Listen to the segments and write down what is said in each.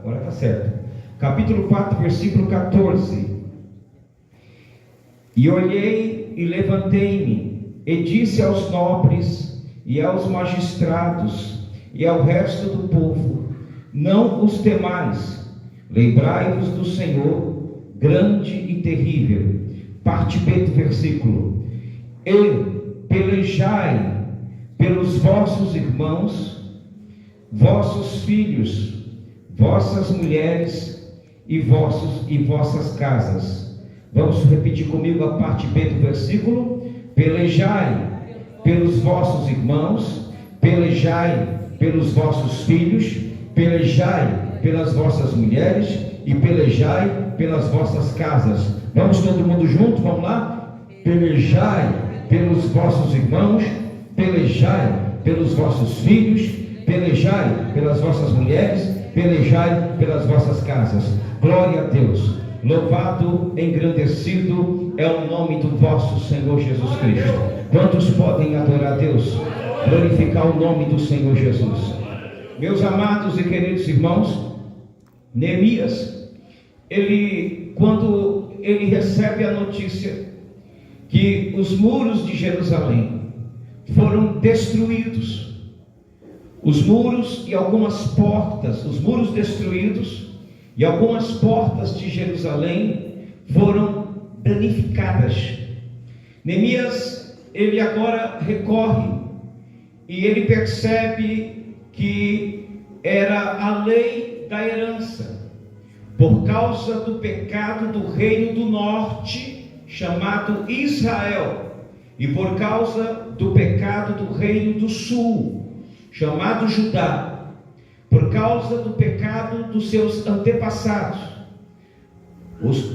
agora está certo. Capítulo 4, versículo 14. E olhei e levantei-me, e disse aos nobres e aos magistrados e ao resto do povo: não os temais, lembrai-vos do Senhor, grande e terrível. Parte B do versículo. E pelejai pelos vossos irmãos, vossos filhos, vossas mulheres e vossas casas. Vamos repetir comigo a parte B do versículo. Pelejai pelos vossos irmãos, pelejai pelos vossos filhos, pelejai pelas vossas mulheres e pelejai pelas vossas casas. Vamos todo mundo junto, vamos lá? Pelejai pelos vossos irmãos, pelejai pelos vossos filhos, pelejai pelas vossas mulheres, pelejai pelas vossas casas. Glória a Deus. Louvado, engrandecido é o nome do vosso Senhor Jesus Cristo. Quantos podem adorar a Deus? Glorificar o nome do Senhor Jesus. Meus amados e queridos irmãos, Neemias, quando ele recebe a notícia que os muros de Jerusalém foram destruídos, os muros e algumas portas, os muros destruídos e algumas portas de Jerusalém foram danificadas. Neemias, ele agora recorre e ele percebe que era a lei da herança, por causa do pecado do reino do norte, chamado Israel, e por causa do pecado do reino do sul, chamado Judá, por causa do pecado dos seus antepassados.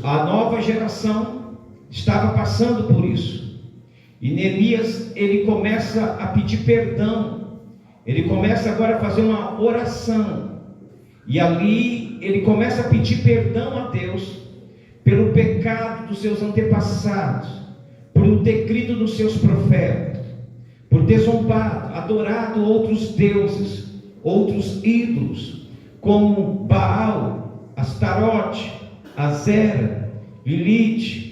A nova geração estava passando por isso, e Neemias, ele começa a pedir perdão, ele começa agora a fazer uma oração, e ali ele começa a pedir perdão a Deus pelo pecado dos seus antepassados, por não ter crido nos seus profetas, por ter zombado, adorado outros deuses, outros ídolos, como Baal, Astarote, Azera, Lilith,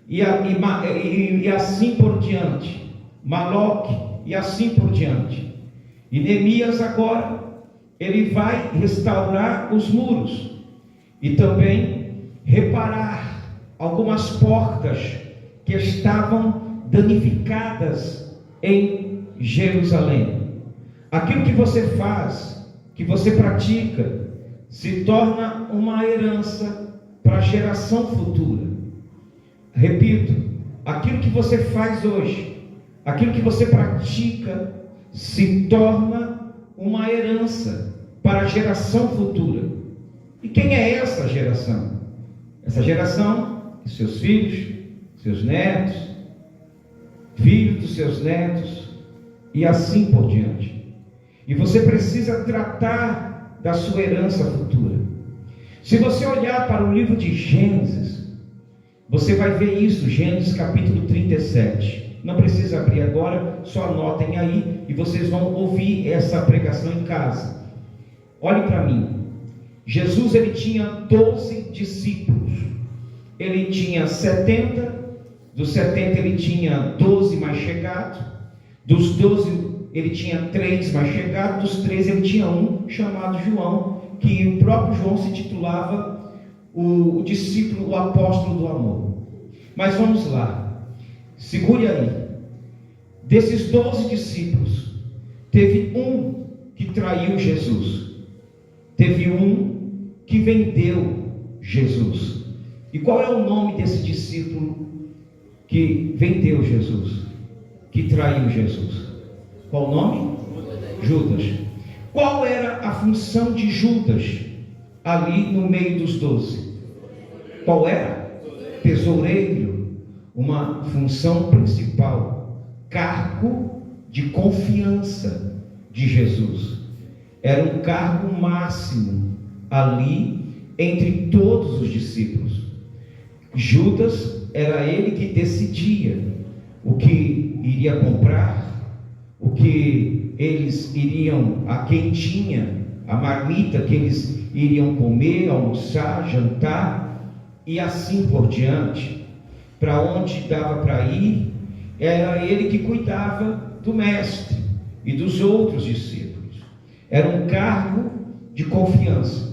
e assim por diante, Maloque, e assim por diante. E Neemias agora, ele vai restaurar os muros, e também reparar algumas portas que estavam danificadas em Jerusalém. Aquilo que você faz, que você pratica, se torna uma herança para a geração futura. Repito, aquilo que você faz hoje, aquilo que você pratica, se torna uma herança para a geração futura. E quem é essa geração? Essa geração, seus filhos, seus netos, filhos dos seus netos, e assim por diante. E você precisa tratar da sua herança futura. Se você olhar para o livro de Gênesis, você vai ver isso, Gênesis capítulo 37. Não precisa abrir agora, só anotem aí e vocês vão ouvir essa pregação em casa. Olhe para mim. Jesus, ele tinha 12 discípulos. Ele tinha 70, dos 70 ele tinha 12 mais chegados, dos 12 ele tinha 3 mais chegados, dos 3 ele tinha um chamado João, que o próprio João se titulava o discípulo, o apóstolo do amor. Mas vamos lá, segure aí. Desses 12 discípulos, teve um que traiu Jesus, teve um que vendeu Jesus. E qual é o nome desse discípulo que vendeu Jesus, que traiu Jesus? Qual o nome? Judas. Qual era a função de Judas ali no meio dos 12? Qual era? Tesoureiro, uma função principal, cargo de confiança de Jesus. Era um cargo máximo ali entre todos os discípulos. Judas era ele que decidia o que iria comprar, o que eles iriam, a quem tinha a marmita que eles iriam comer, almoçar, jantar e assim por diante. Para onde dava para ir, era ele que cuidava do mestre e dos outros discípulos. Era um cargo de confiança.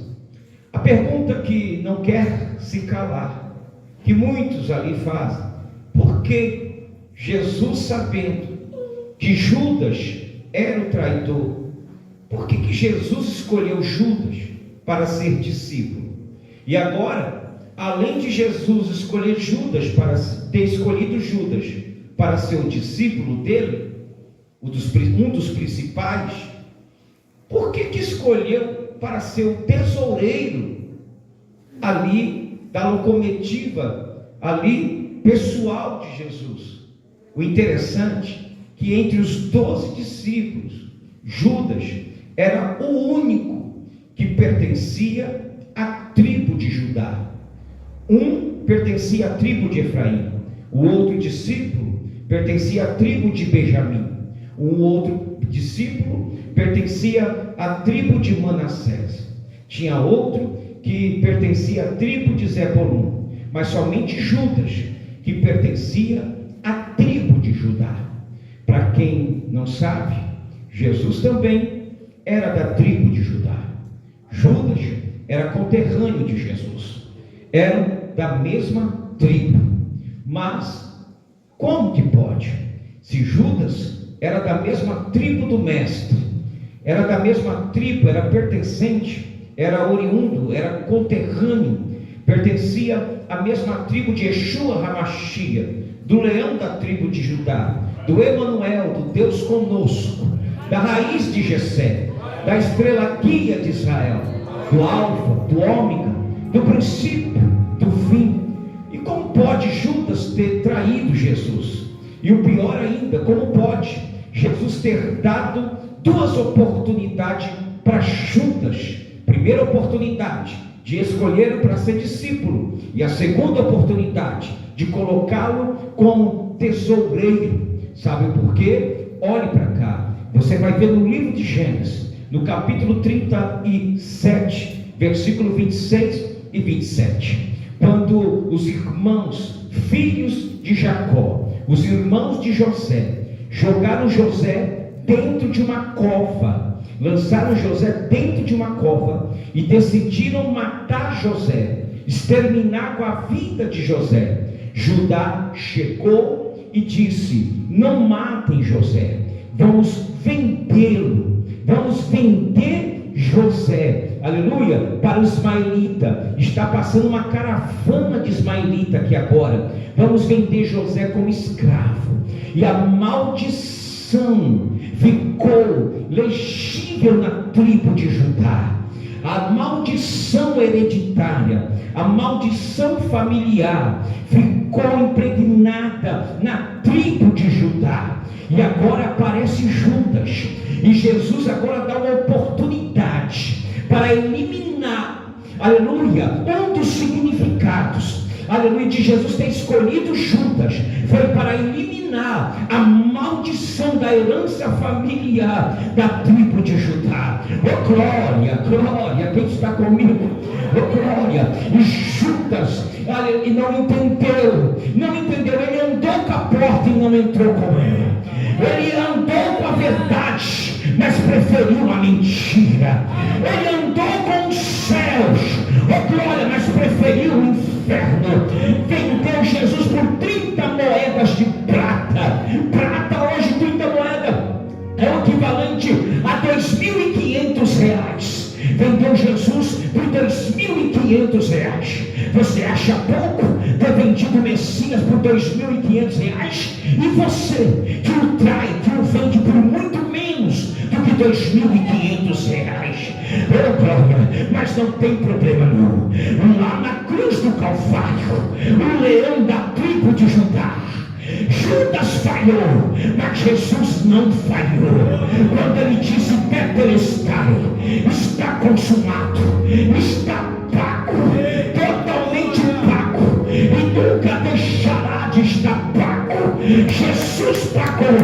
A pergunta que não quer se calar, que muitos ali fazem: por que Jesus, sabendo que Judas era o traidor, por que Jesus escolheu Judas para ser discípulo? E agora, além de Jesus escolher Judas, para ter escolhido Judas para ser o discípulo dele, um dos principais, por que escolheu para ser o tesoureiro ali da locomotiva, ali pessoal de Jesus? O interessante é que entre os 12 discípulos, Judas era o único que pertencia à tribo de Judá. Um pertencia à tribo de Efraim, o outro discípulo pertencia à tribo de Benjamim, um outro discípulo pertencia à tribo de Manassés, tinha outro que pertencia à tribo de Zebulon, mas somente Judas que pertencia à tribo de Judá. Para quem não sabe, Jesus também era da tribo de Judá. Judas era conterrâneo de Jesus, eram da mesma tribo. Mas como que pode? Se Judas era da mesma tribo do mestre, era da mesma tribo, era pertencente, era oriundo, era conterrâneo, pertencia à mesma tribo de Yeshua Hamashia, do leão da tribo de Judá, do Emanuel, do Deus conosco, da raiz de Jessé, da estrela guia de Israel, do Alfa, do Ômega, do princípio, do fim. E como pode Judas ter traído Jesus? E o pior ainda, como pode Jesus ter dado duas oportunidades para Judas? Primeira oportunidade de escolhê-lo para ser discípulo, e a segunda oportunidade de colocá-lo como tesoureiro. Sabe por quê? Olhe para cá, você vai ver no livro de Gênesis, no capítulo 37, versículo 26 e 27, quando os irmãos, filhos de Jacó, os irmãos de José, jogaram José dentro de uma cova, lançaram José dentro de uma cova e decidiram matar José, exterminar com a vida de José. Judá chegou e disse: não matem José, vamos vendê-lo, vamos vender José, aleluia, para o ismaelita. Está passando uma caravana de ismaelita aqui agora. Vamos vender José como escravo. E a maldição ficou legível na tribo de Judá. A maldição hereditária, a maldição familiar ficou impregnada na tribo de Judá. E agora aparece Judas, e Jesus agora dá uma oportunidade para eliminar, aleluia, um dos significados, aleluia, de Jesus ter escolhido Judas, foi para eliminar a maldição da herança familiar da tribo de Judá. Oh glória, glória, quem está comigo? Oh glória. E Judas, ele não entendeu, ele andou com a porta e não entrou com ela. Ele andou com a verdade, mas preferiu a mentira. Ele andou com os céus, oh glória, mas preferiu o inferno. Vendeu Jesus por 30 moedas de prata. Prata hoje, 30 moedas é o equivalente a R$2.500. Vendeu Jesus por R$2.500. Você acha pouco ter vendido o Messias por R$2.500? E você que o trai, que o vende por muito menos do que R$2.500? Oh glória, mas não tem problema não. Lá na cruz do Calvário, o leão da tribo de Judá, Judas falhou, mas Jesus não falhou. Quando ele disse tetelestai, está consumado, está pago, totalmente pago, e nunca deixará de estar pago. Jesus pagou,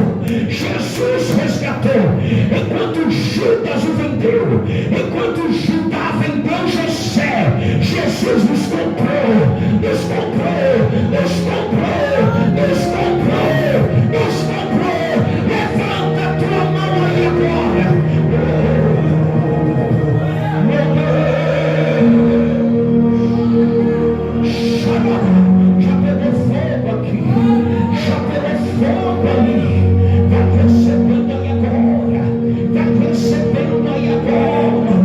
Jesus resgatou. Enquanto Judas o vendeu, enquanto Jesus nos comprou, nos comprou, nos comprou, nos comprou, nos comprou. Levanta a tua mão aí agora. Já pegou fogo aqui, já pegou fogo ali. Vai recebendo aí agora, vai recebendo aí agora.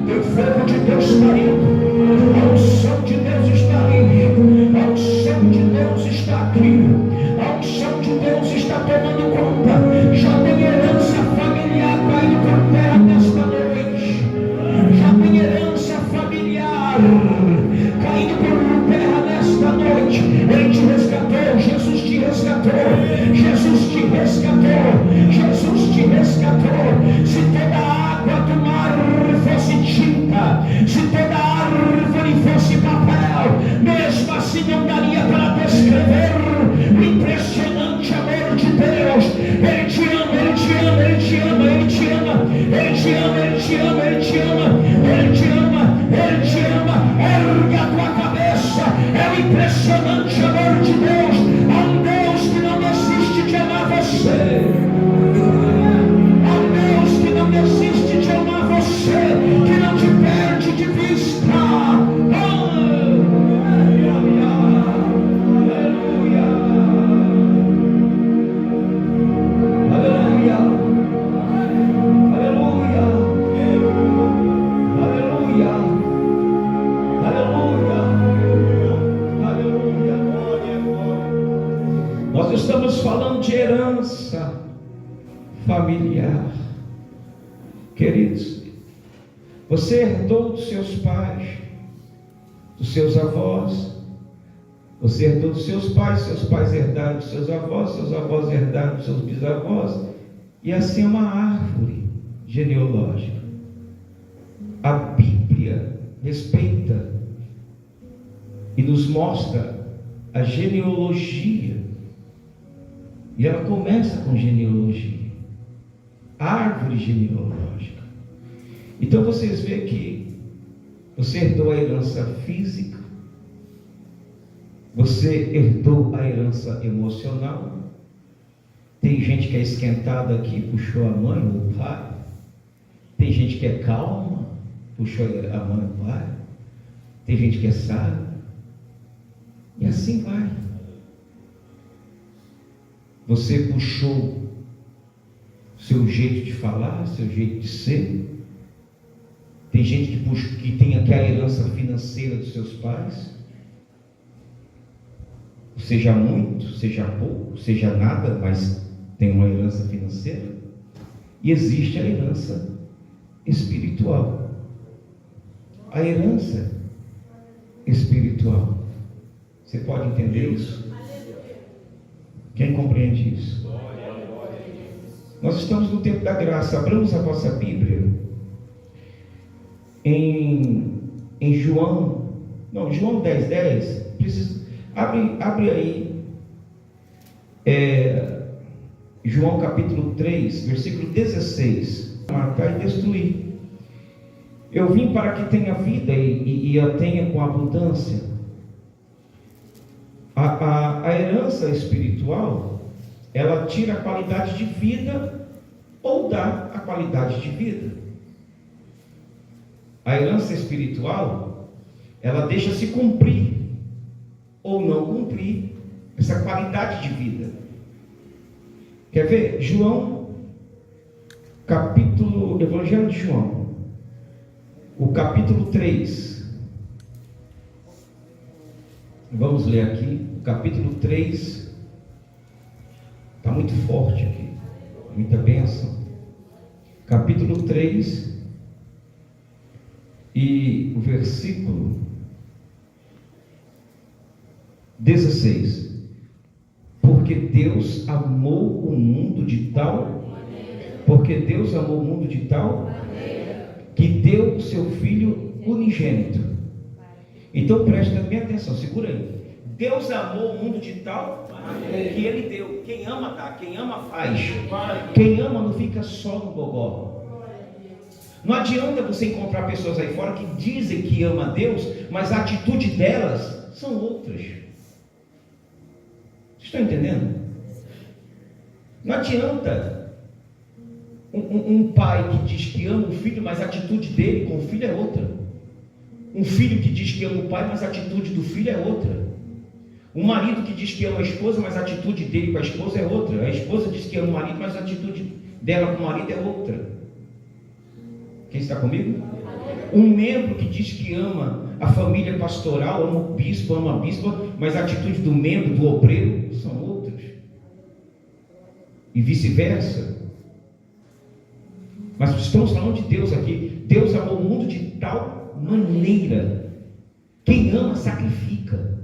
O fogo de Deus está indo, a unção de Deus está aí, a unção de Deus está aqui, a unção de Deus está tomando conta. Já tem herança familiar caindo por terra nesta noite, já tem herança familiar caindo por terra nesta noite. Ele te resgatou, Jesus te resgatou, Jesus te resgatou, Jesus te resgatou. Se toda a água do mar fosse tinta, se toda a árvore fosse papel, mesmo assim não daria para descrever o impressionante amor de Deus. Ele te ama, Ele te ama, Ele te ama, Ele te ama, Ele te ama, Ele te ama, Ele te ama, Ele te ama, Ele te ama. Erga a tua cabeça, é o impressionante amor de Deus. Há um Deus que não desiste de amar você, há um Deus que não desiste de amar você, que não te perde de vista. Aleluia, aleluia, aleluia, aleluia, aleluia, aleluia, aleluia. Nós estamos falando de herança familiar. Queridos, você herdou dos seus pais, dos seus avós, você herdou dos seus pais herdaram dos seus avós herdaram dos seus bisavós, e assim é uma árvore genealógica. A Bíblia respeita e nos mostra a genealogia, e ela começa com genealogia, árvore genealógica. Então vocês veem que você herdou a herança física, você herdou a herança emocional. Tem gente que é esquentada aqui, puxou a mãe ou o pai. Tem gente que é calma, puxou a mãe ou o pai. Tem gente que é sábia. E assim vai. Você puxou seu jeito de falar, seu jeito de ser. Tem gente que tem aquela herança financeira dos seus pais. Seja muito, seja pouco, seja nada, mas tem uma herança financeira. E existe a herança espiritual. A herança espiritual. Você pode entender isso? Quem compreende isso? Nós estamos no tempo da graça. Abramos a vossa Bíblia em João 10:10. Abre aí João capítulo 3, versículo 16. Marcar e destruir. Eu vim para que tenha vida e a tenha com abundância. A herança espiritual, ela tira a qualidade de vida ou dá a qualidade de vida. A herança espiritual, ela deixa se cumprir ou não cumprir essa qualidade de vida. Quer ver? Evangelho de João, o capítulo 3. Vamos ler aqui, o capítulo 3. Está muito forte aqui, muita bênção. Capítulo 3 e o versículo 16. Porque Deus amou o mundo de tal que deu o seu Filho unigênito. Então preste bem atenção, segura aí. Deus amou o mundo de tal que Ele deu. Quem ama dá, quem ama faz. Quem ama não fica só no gogó. Não adianta você encontrar pessoas aí fora que dizem que amam a Deus, mas a atitude delas são outras. Vocês estão entendendo? Não adianta um pai que diz que ama o filho, mas a atitude dele com o filho é outra. Um filho que diz que ama o pai, mas a atitude do filho é outra. Um marido que diz que ama a esposa, mas a atitude dele com a esposa é outra. A esposa diz que ama o marido, mas a atitude dela com o marido é outra. Quem está comigo? Um membro que diz que ama a família pastoral, ama o bispo, ama a bispa, mas a atitude do membro, do obreiro, são outras. E vice-versa. Mas estamos falando de Deus aqui. Deus amou o mundo de tal maneira. Quem ama sacrifica.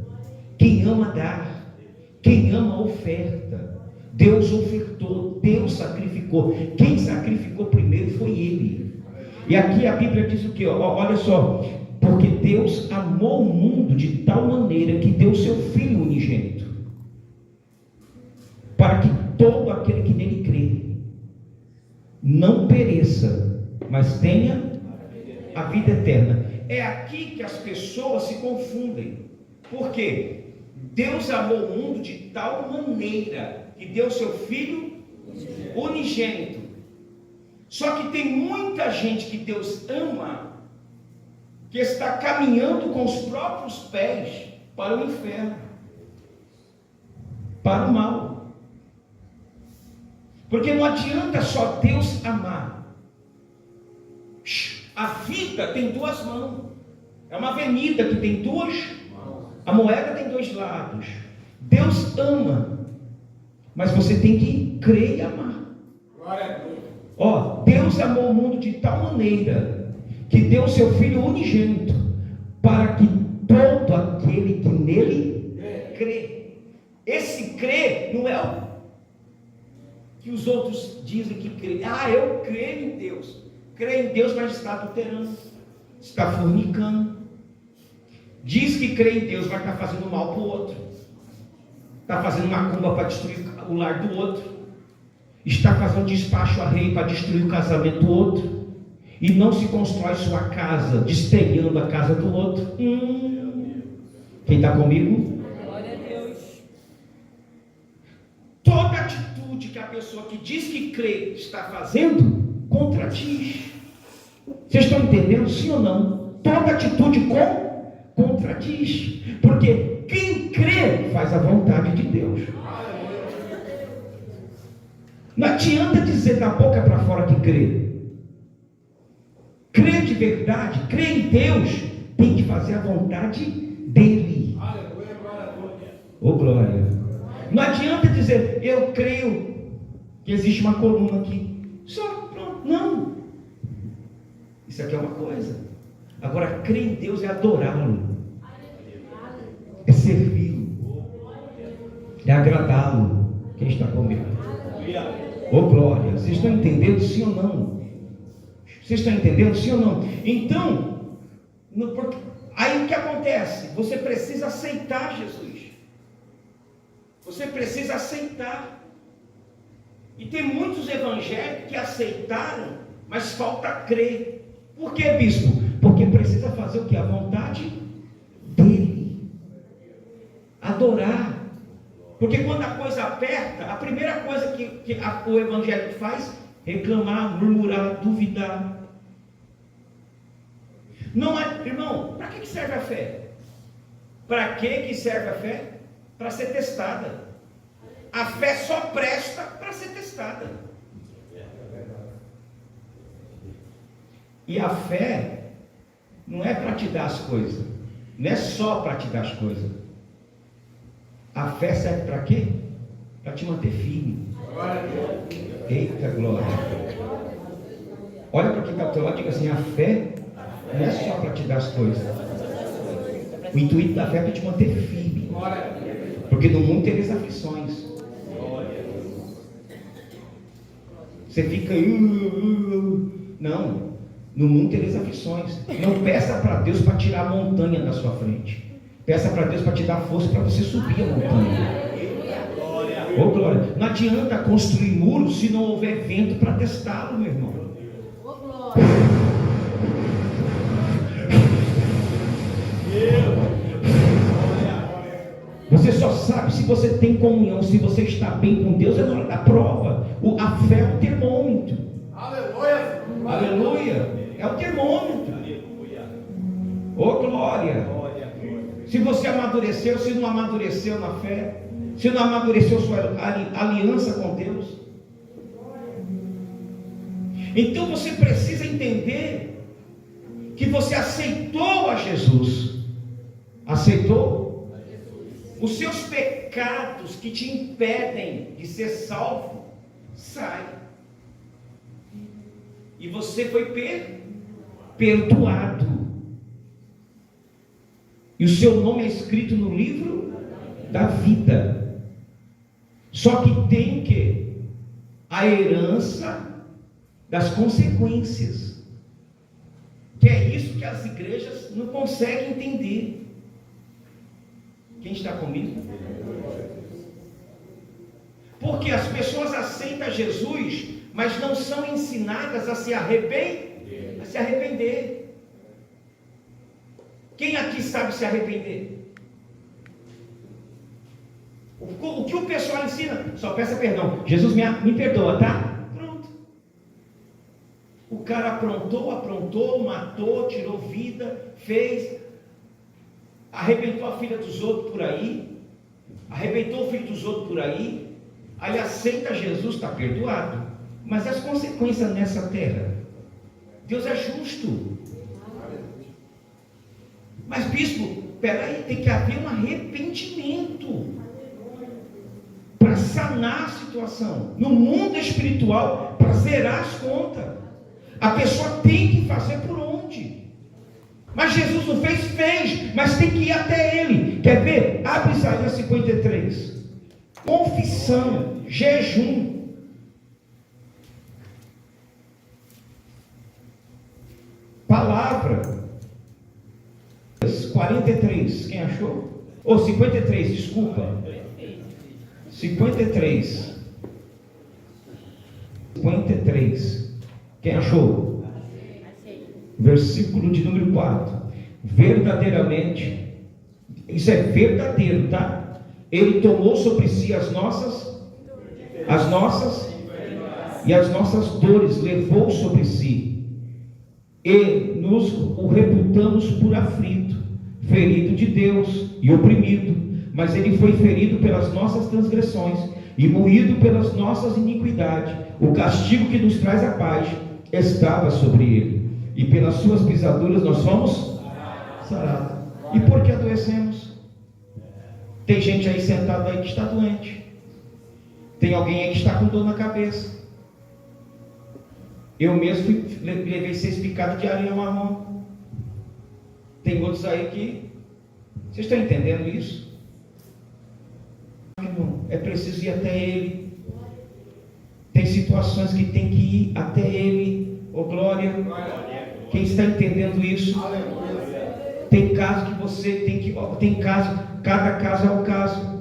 Quem ama dá. Quem ama oferta. Deus ofertou, Deus sacrificou. Quem sacrificou primeiro foi Ele. E aqui a Bíblia diz o que? Olha só. Porque Deus amou o mundo de tal maneira que deu seu Filho unigênito, para que todo aquele que nele crê não pereça, mas tenha a vida eterna. É aqui que as pessoas se confundem. Por quê? Deus amou o mundo de tal maneira que deu seu Filho unigênito. Só que tem muita gente que Deus ama, que está caminhando com os próprios pés para o inferno, para o mal. Porque não adianta só Deus amar. A vida tem duas mãos. É uma avenida que tem duas. A moeda tem dois lados. Deus ama, mas você tem que crer e amar. Deus amou o mundo de tal maneira que deu seu Filho unigênito, para que todo aquele que nele crê. Esse crer não é o que os outros dizem que crê. Eu creio em Deus. Crê em Deus, mas está adulterando, está fornicando. Diz que crê em Deus, mas está fazendo mal para o outro. Está fazendo macumba para destruir o lar do outro. Está fazendo despacho a rei para destruir o casamento do outro. E não se constrói sua casa destelhando a casa do outro. Quem está comigo? Glória a Deus. Toda atitude que a pessoa que diz que crê está fazendo, contradiz. Vocês estão entendendo, sim ou não? Toda atitude contradiz. Porque quem crê faz a vontade de Deus. Não adianta dizer da boca para fora que crê. Crê de verdade, crê em Deus, tem que fazer a vontade dele. Ô glória. Não adianta dizer, eu creio que existe uma coluna aqui. Só, pronto, não. Isso aqui é uma coisa. Agora, crer em Deus é adorá-lo, é servi-lo, é agradá-lo. Quem está comigo? Ô glória. Vocês estão entendendo, sim ou não? Vocês estão entendendo, sim ou não? Então, aí o que acontece? Você precisa aceitar Jesus. Você precisa aceitar. E tem muitos evangélicos que aceitaram, mas falta crer. Por que, bispo? Porque precisa fazer o que? A vontade dele. Adorar. Porque quando a coisa aperta, a primeira coisa que o evangélico faz é reclamar, murmurar, duvidar. Não é, irmão, para que serve a fé? Para que serve a fé? Para ser testada. A fé só presta para ser testada. E a fé não é para te dar as coisas. Não é só para te dar as coisas. A fé serve para quê? Para te manter firme. Eita glória. Olha para quem está ao teu lado e diga assim: a fé não é só para te dar as coisas. O intuito da fé é para te manter firme. Porque no mundo tereis aflições. Você fica não. No mundo tereis aflições. Não peça para Deus para tirar a montanha da sua frente. Peça para Deus para te dar força para você subir a montanha. Ô glória. Não adianta construir muros se não houver vento para testá-lo, meu irmão. você tem comunhão, se você está bem com Deus, é na hora da prova. A fé é o termômetro. Aleluia! Aleluia! É o termômetro. Oh, glória! Se você amadureceu, se não amadureceu na fé, se não amadureceu sua aliança com Deus. Então você precisa entender que você aceitou a Jesus. Aceitou? Os seus pecados que te impedem de ser salvo, saem. E você foi perdoado. E o seu nome é escrito no livro da vida. Só que tem o quê? A herança das consequências. Que é isso que as igrejas não conseguem entender. Quem está comigo? Porque as pessoas aceitam Jesus, mas não são ensinadas a se arrepender. Quem aqui sabe se arrepender? O que o pessoal ensina? Só peça perdão. Jesus me perdoa, tá? Pronto. O cara aprontou, matou, tirou vida, fez, arrebentou a filha dos outros por aí, arrebentou o filho dos outros por aí, aí aceita Jesus, está perdoado. Mas as consequências nessa terra, Deus é justo. Mas bispo, peraí, tem que haver um arrependimento para sanar a situação. No mundo espiritual, para zerar as contas, a pessoa tem que fazer por onde? Mas Jesus não fez, mas tem que ir até Ele. Quer ver? Abre Isaías 53. Confissão, jejum. Palavra. 43, quem achou? 53, desculpa. 53. Quem achou? Versículo de número 4. Verdadeiramente, isso é verdadeiro, tá? Ele tomou sobre si as nossas e as nossas dores, levou sobre si. E nos o reputamos por aflito, ferido de Deus e oprimido, mas ele foi ferido pelas nossas transgressões e moído pelas nossas iniquidades. O castigo que nos traz a paz estava sobre ele, e pelas suas pisaduras nós fomos sarados. E por que adoecemos? Tem gente aí sentada aí que está doente, tem alguém aí que está com dor na cabeça. Eu mesmo levei 6 picadas de areia marrom. Tem outros aí que... Vocês estão entendendo isso? É preciso ir até Ele. Tem situações que tem que ir até Ele. Ô glória! Quem está entendendo isso? Tem caso que você tem que... Tem caso, cada caso é um caso.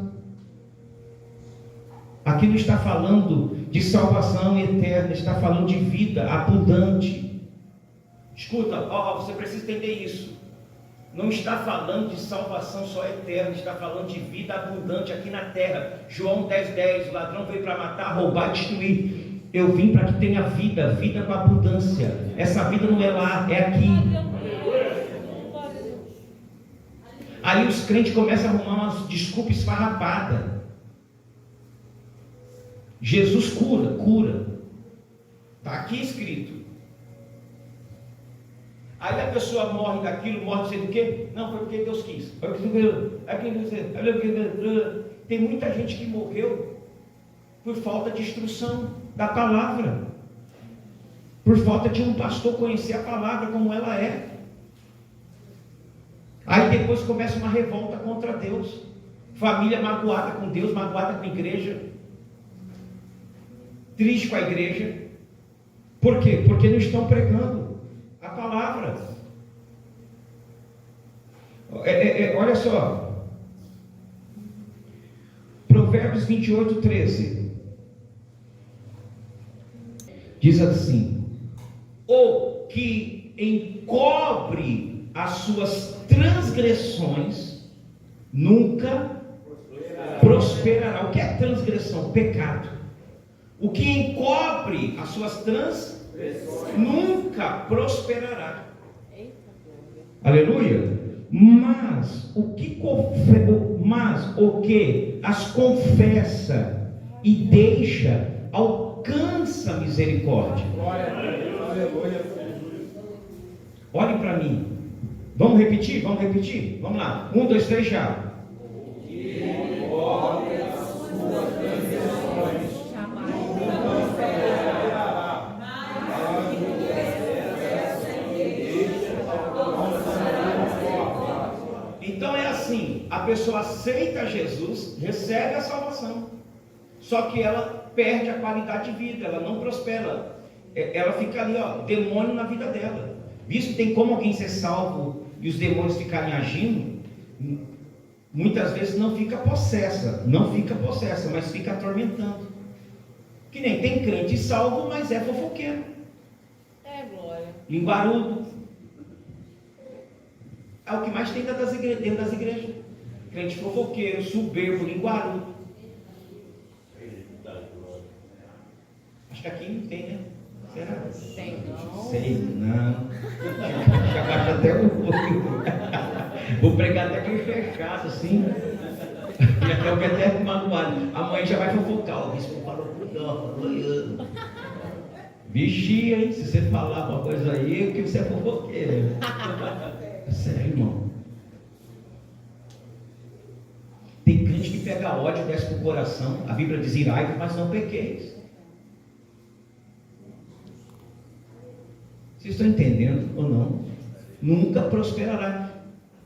Aqui não está falando de salvação eterna, está falando de vida abundante. Escuta, você precisa entender isso. Não está falando de salvação só eterna, está falando de vida abundante aqui na terra. João 10:10, o ladrão veio para matar, roubar, destruir. Eu vim para que tenha vida, vida com abundância. Essa vida não é lá, é aqui. Aí os crentes começam a arrumar umas desculpas esfarrapadas. Jesus cura. Está aqui escrito. Aí a pessoa morre daquilo, morre dizendo o quê? Não, foi porque Deus quis. Tem muita gente que morreu por falta de instrução da palavra, por falta de um pastor conhecer a palavra como ela é. Aí depois começa uma revolta contra Deus, família magoada com Deus, magoada com a igreja, triste com a igreja. Por quê? Porque não estão pregando a palavra. Olha só, Provérbios 28:13 diz assim: o que encobre as suas transgressões nunca prosperará. O que é transgressão? Pecado. O que encobre as suas transgressões nunca prosperará. Aleluia. Mas o que as confessa e deixa, alcança a misericórdia. Olhe para mim. Vamos repetir? Vamos lá. 1, 2, 3, já. Então é assim, a pessoa aceita Jesus, recebe a salvação, só que ela perde a qualidade de vida, ela não prospera, ela fica ali, demônio na vida dela. Visto que tem como alguém ser salvo e os demônios ficarem agindo, muitas vezes não fica possessa, mas fica atormentando. Que nem tem crente salvo, mas é fofoqueiro. Glória. Linguarudo. É o que mais tem dentro das igrejas. Crente fofoqueiro, soberbo, linguarudo. Acho que aqui não tem, né? Será? Tem não. Sei, não. Já baixa até o olho. Vou pregar até aquele fechado, assim. E até alguém até magoado. Amanhã já vai fofocar. O bispo falou pro Dó, falou. Vigia, hein? Se você falar uma coisa aí, que você é fofoqueiro. Sério, irmão. Tem crente que pega ódio e desce pro coração. A Bíblia diz: irai, mas não pequeis. Vocês estão entendendo ou não? Nunca prosperará.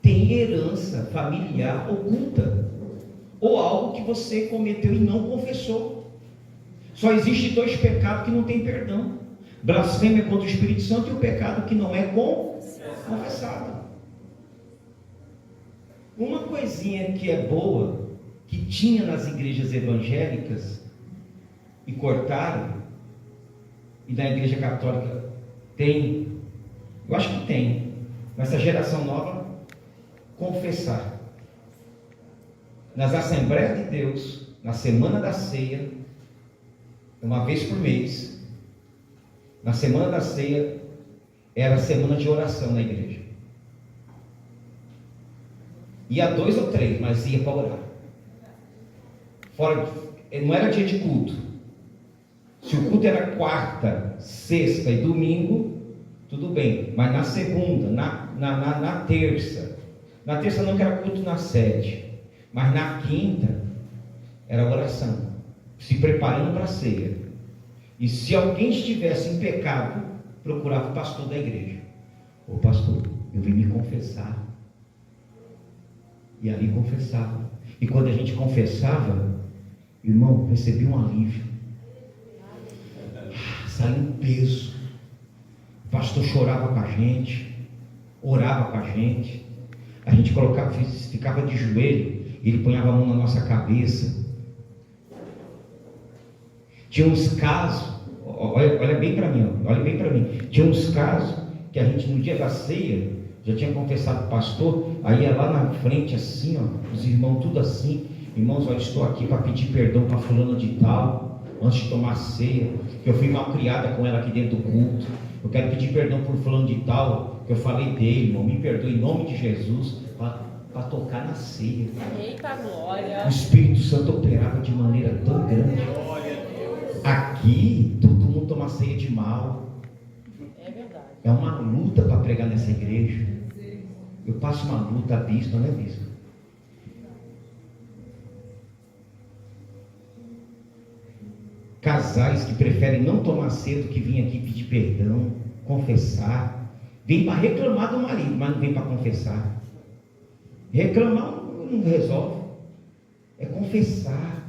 Tem herança familiar oculta, ou algo que você cometeu e não confessou. Só existe 2 pecados que não tem perdão: blasfêmia contra o Espírito Santo e o pecado que não é confessado. Uma coisinha que é boa, que tinha nas igrejas evangélicas e cortaram, e na igreja católica tem, eu acho que tem, nessa geração nova, confessar. Nas Assembleias de Deus, na semana da ceia, uma vez por mês, na semana da ceia, era a semana de oração na igreja. Ia 2 ou 3, mas ia para orar. Fora, não era dia de culto. Se o culto era quarta, sexta e domingo, tudo bem. Mas na segunda, na terça. Na terça não era culto na sede. Mas na quinta, era oração. Se preparando para a ceia. E se alguém estivesse em pecado, procurava o pastor da igreja. Ô pastor, eu vim me confessar. E ali confessava. E quando a gente confessava, irmão, recebia um alívio. Saiu um peso. O pastor chorava com a gente, orava com a gente. A gente ficava de joelho, ele punhava a mão na nossa cabeça. Tinha uns casos, olha bem para mim, Tinha uns casos que a gente no dia da ceia já tinha confessado o pastor, aí ia lá na frente assim, os irmãos tudo assim: irmãos, olha, estou aqui para pedir perdão para fulano de tal, antes de tomar ceia, que eu fui mal criada com ela aqui dentro do culto. Eu quero pedir perdão por fulano de tal, que eu falei dele, irmão, me perdoe em nome de Jesus, para tocar na ceia. Eita glória! O Espírito Santo operava de maneira tão grande. Aqui, todo mundo toma ceia de mal. É verdade. É uma luta para pregar nessa igreja. Eu passo uma luta, bispo, não é bispo? Casais que preferem não tomar ceia do que vir aqui pedir perdão, confessar. Vem para reclamar do marido, mas não vem para confessar. Reclamar não resolve. É confessar.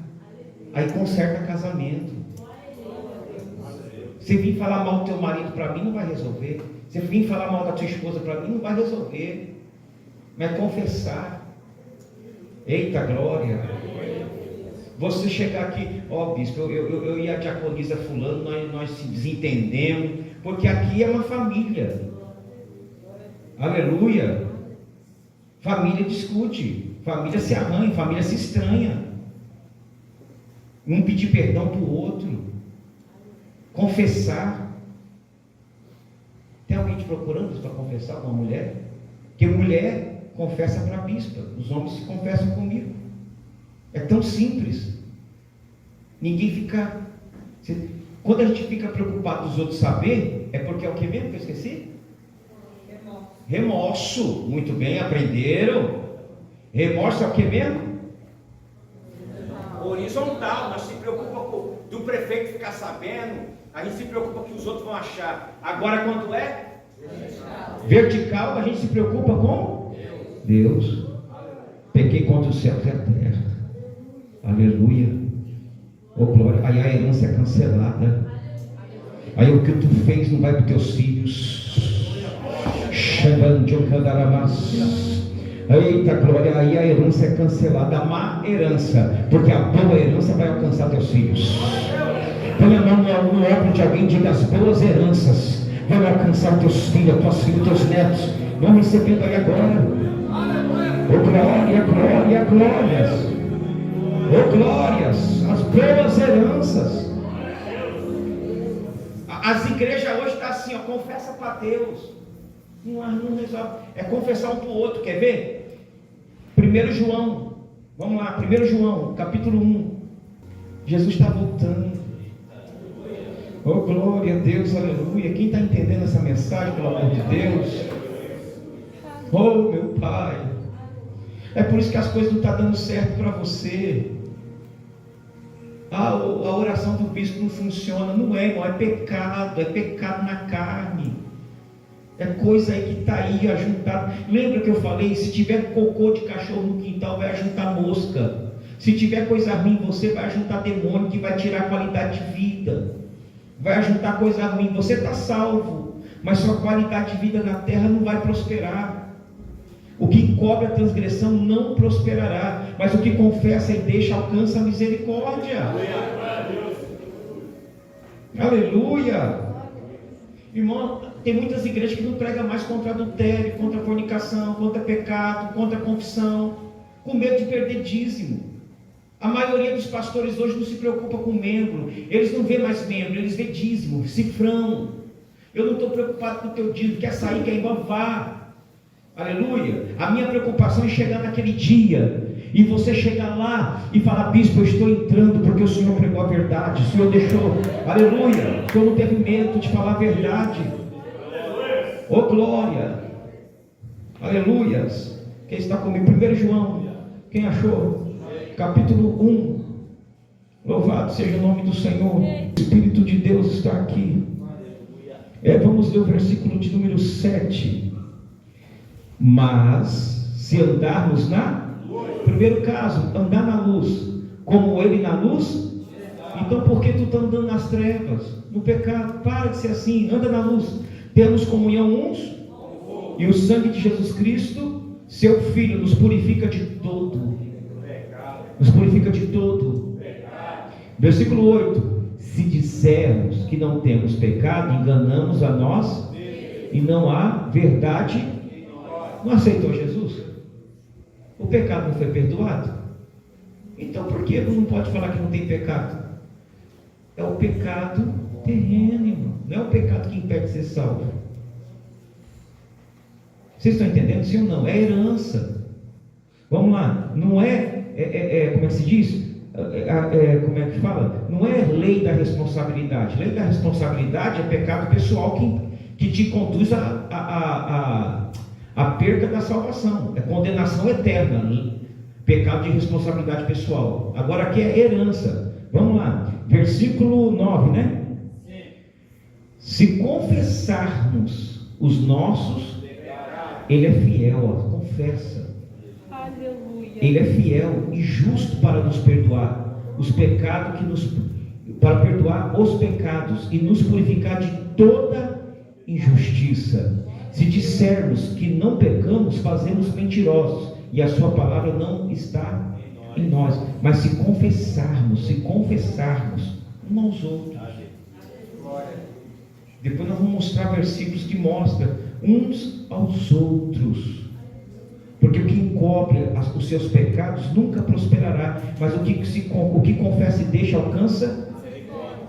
Aí conserta casamento. Se vir falar mal do teu marido para mim, não vai resolver. Se vir falar mal da tua esposa para mim, não vai resolver. Mas confessar. Eita glória. Você chegar aqui, bispo, eu e a diaconisa fulano, nós se desentendemos, porque aqui é uma família. Aleluia. Família discute, família se arranha, família se estranha. Um pedir perdão para o outro. Confessar. Tem alguém te procurando para confessar com uma mulher? Porque mulher confessa para a bispa. Os homens se confessam comigo. É tão simples. Ninguém fica... Quando a gente fica preocupado dos outros saber, é porque é o que mesmo que eu esqueci? Remorso. Muito bem, aprenderam. Remorso é o que mesmo? Horizontal. Nós se preocupamos do prefeito ficar sabendo. A gente se preocupa que os outros vão achar. Agora quando é? Vertical, a gente se preocupa com Deus. Pequei contra o céu e a terra. Aleluia. Oh glória. Aí a herança é cancelada. Aí o que tu fez não vai para os teus filhos. Eita glória. Aí a herança é cancelada. A má herança. Porque a boa herança vai alcançar teus filhos. Põe a mão no ombro de alguém e diga: as boas heranças vão alcançar teus filhos, tuas filhas, teus netos. Vão recebendo aí agora. Oh glória, glória, glórias. Oh glórias. As boas heranças. As igrejas hoje estão assim, ó, confessa para Deus. Não resolve. É confessar um para o outro, quer ver? 1 João. Vamos lá, 1 João, capítulo 1. Jesus está voltando. Oh glória a Deus, aleluia. Quem está entendendo essa mensagem, pelo amor de Deus? Oh meu Pai. É por isso que as coisas não estão dando certo para você. A oração do bispo não funciona. Não é, irmão, é pecado na carne. É coisa aí que está aí ajuntado. Lembra que eu falei? Se tiver cocô de cachorro no quintal, vai ajuntar mosca. Se tiver coisa ruim em você, vai ajuntar demônio que vai tirar a qualidade de vida. Vai ajuntar coisa ruim. Você está salvo, mas sua qualidade de vida na terra não vai prosperar. O que encobre a transgressão não prosperará, mas o que confessa e deixa alcança a misericórdia. Aleluia. Irmão, tem muitas igrejas que não pregam mais contra adultério, contra fornicação, contra pecado, contra confissão, com medo de perder dízimo. A maioria dos pastores hoje não se preocupa com membro. Eles não vê mais membro, eles vê dízimo, cifrão. Eu não estou preocupado com o teu dízimo. Quer sair, quer ir embora, vá. Aleluia. A minha preocupação é chegar naquele dia e você chegar lá e falar: bispo, eu estou entrando porque o Senhor pregou a verdade. O Senhor deixou, aleluia. O Senhor não teve medo de falar a verdade. Oh glória. Aleluias. Quem está comigo? 1 João. Quem achou? Capítulo 1. Louvado seja o nome do Senhor. O Espírito de Deus está aqui. Vamos ler o versículo de número 7. Mas se andarmos na luz. Primeiro caso, andar na luz, como Ele na luz. Então por que tu está andando nas trevas, no pecado? Para de ser assim, anda na luz. Temos comunhão uns, e o sangue de Jesus Cristo, seu Filho, nos purifica de todo. Nos purifica de todo. Versículo 8. Se dissermos que não temos pecado, enganamos a nós, e não há verdade. Não aceitou Jesus? O pecado não foi perdoado? Então por que não pode falar que não tem pecado? É o pecado terreno, irmão. Não é o pecado que impede de ser salvo. Vocês estão entendendo? Sim ou não? É herança. Vamos lá. Não como é que se diz? Como é que fala? Não é lei da responsabilidade. Lei da responsabilidade é pecado pessoal que te conduz a perda da salvação. É condenação eterna. Pecado de responsabilidade pessoal. Agora aqui é herança. Vamos lá. Versículo 9, né? Sim. Se confessarmos os nossos, Ele é fiel, confessa. Aleluia. Ele é fiel e justo para nos perdoar os pecados para perdoar os pecados e nos purificar de toda injustiça. Se dissermos que não pecamos, fazemos mentirosos, e a sua palavra não está em nós. Mas se confessarmos uns aos outros. Depois nós vamos mostrar versículos que mostram uns aos outros. Porque o que encobre os seus pecados nunca prosperará, mas o que confessa e deixa alcança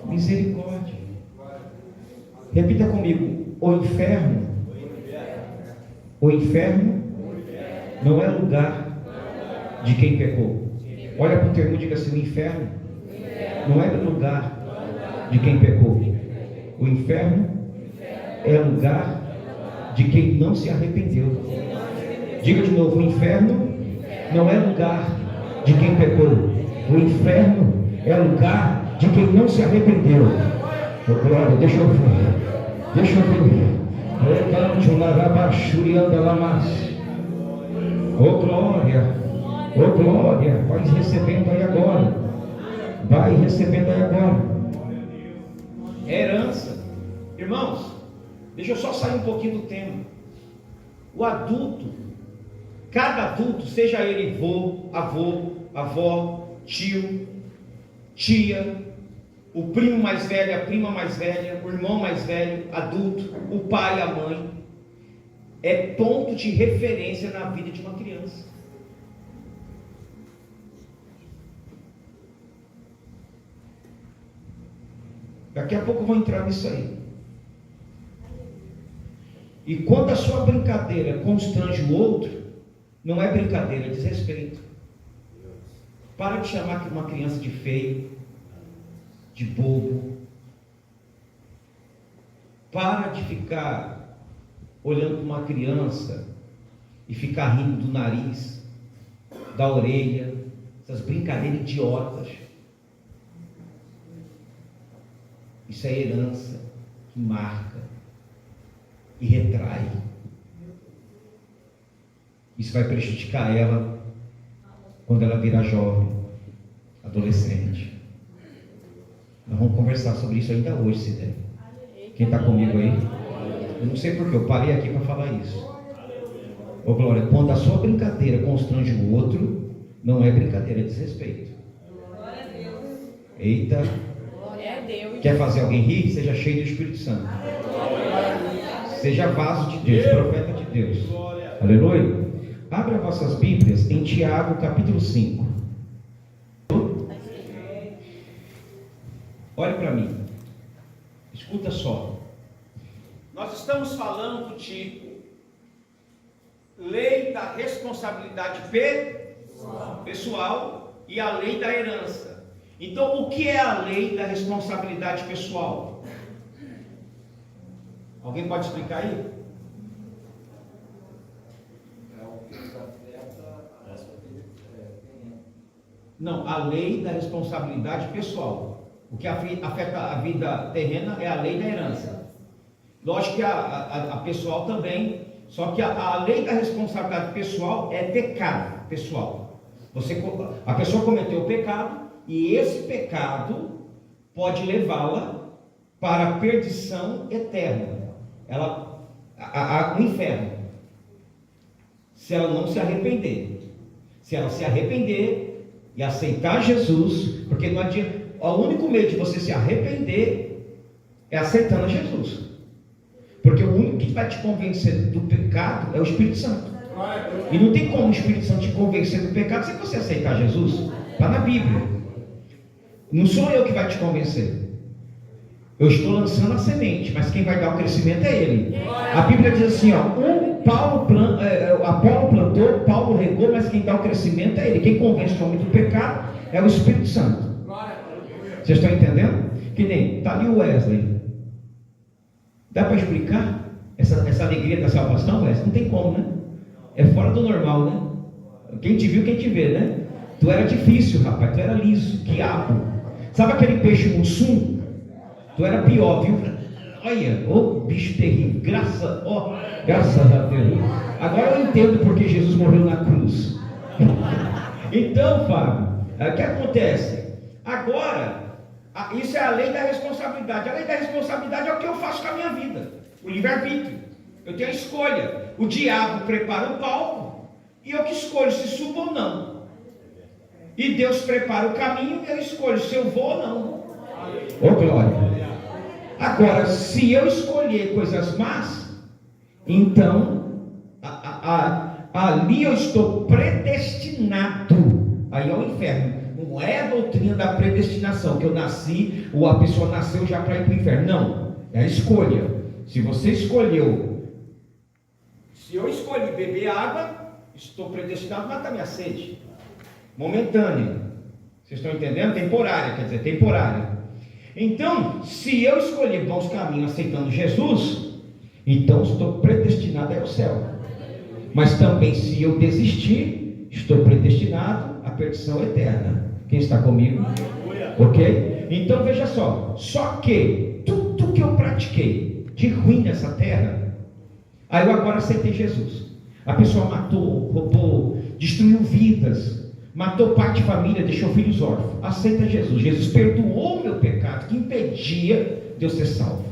misericórdia. Repita comigo: o inferno não é lugar de quem pecou. Olha para o termo e diga assim: o inferno não é lugar de quem pecou. O inferno é lugar de quem não se arrependeu. Diga de novo: o inferno não é lugar de quem pecou. O inferno é lugar de quem não se arrependeu. Oh, glória, deixa eu ver. Oh, glória. Vai recebendo aí agora. Herança. Irmãos, deixa eu só sair um pouquinho do tema. O adulto, cada adulto, seja ele avô, avó, tio, tia, o primo mais velho, a prima mais velha, o irmão mais velho, adulto, o pai, a mãe, é ponto de referência na vida de uma criança. Daqui a pouco eu vou entrar nisso aí. E quando a sua brincadeira constrange o outro, não é brincadeira, é desrespeito. Para de chamar uma criança de feio, de bobo. Para de ficar olhando para uma criança e ficar rindo do nariz, da orelha, essas brincadeiras idiotas. Isso é herança que marca e retrai. Isso vai prejudicar ela quando ela virar jovem, adolescente. Nós vamos conversar sobre isso ainda hoje, se der. Quem está comigo aí? Eu não sei porque eu parei aqui para falar isso. Ô glória, quando a sua brincadeira constrange o outro, não é brincadeira, é desrespeito. Eita. Quer fazer alguém rir? Seja cheio do Espírito Santo. Seja vaso de Deus, profeta de Deus. Aleluia. Abra vossas Bíblias em Tiago capítulo 5. Olhe para mim. Escuta só. Nós estamos falando de lei da responsabilidade pessoal e a lei da herança. Então, o que é a lei da responsabilidade pessoal? Alguém pode explicar aí? Não, a lei da responsabilidade pessoal. O que afeta a vida terrena é a lei da herança. Lógico que a pessoal também, só que a lei da responsabilidade pessoal é pecado pessoal. A pessoa cometeu o pecado, e esse pecado pode levá-la para a perdição eterna, o inferno, se ela não se arrepender. Se ela se arrepender e aceitar Jesus, porque não adianta, o único meio de você se arrepender é aceitando a Jesus, porque o único que vai te convencer do pecado é o Espírito Santo, e não tem como o Espírito Santo te convencer do pecado se você aceitar Jesus. Está na Bíblia. Não sou eu que vai te convencer. Eu estou lançando a semente, mas quem vai dar o crescimento é Ele. A Bíblia diz assim, Apolo plantou, Paulo regou, mas quem dá o crescimento é Ele. Quem convence o homem do pecado é o Espírito Santo. Vocês estão entendendo? Que nem, está ali o Wesley. Dá para explicar essa alegria da salvação, Wesley? Não tem como, né? É fora do normal, né? Quem te viu, quem te vê, né? Tu era difícil, rapaz, tu era liso, quiabo. Sabe aquele peixe mussum? Tu era pior, viu? Olha, bicho terrível, graças a Deus. Agora eu entendo porque Jesus morreu na cruz. Então, Fábio, o que acontece? Agora, isso é a lei da responsabilidade. A lei da responsabilidade é o que eu faço com a minha vida, o livre-arbítrio. Eu tenho a escolha. O diabo prepara o palco e eu que escolho se subo ou não. E Deus prepara o caminho e eu escolho se eu vou ou não. Glória. Agora, se eu escolher coisas más, então a ali eu estou predestinado aí ao inferno. Não é a doutrina da predestinação, que eu nasci, ou a pessoa nasceu já para ir para o inferno. Não, é a escolha. Se você escolheu, se eu escolhi beber água, estou predestinado a matar minha sede. Momentânea. Vocês estão entendendo? Temporária, quer dizer, temporária. Então, se eu escolher bons caminhos aceitando Jesus, então estou predestinado ao céu. Mas também, se eu desistir, estou predestinado à perdição eterna. Quem está comigo? Ok? Então veja só que tudo que eu pratiquei de ruim nessa terra, aí eu agora aceitei Jesus. A pessoa matou, roubou, destruiu vidas, matou pai de família, deixou filhos órfãos. Aceita Jesus. Jesus perdoou o meu pecado que impedia de eu ser salvo.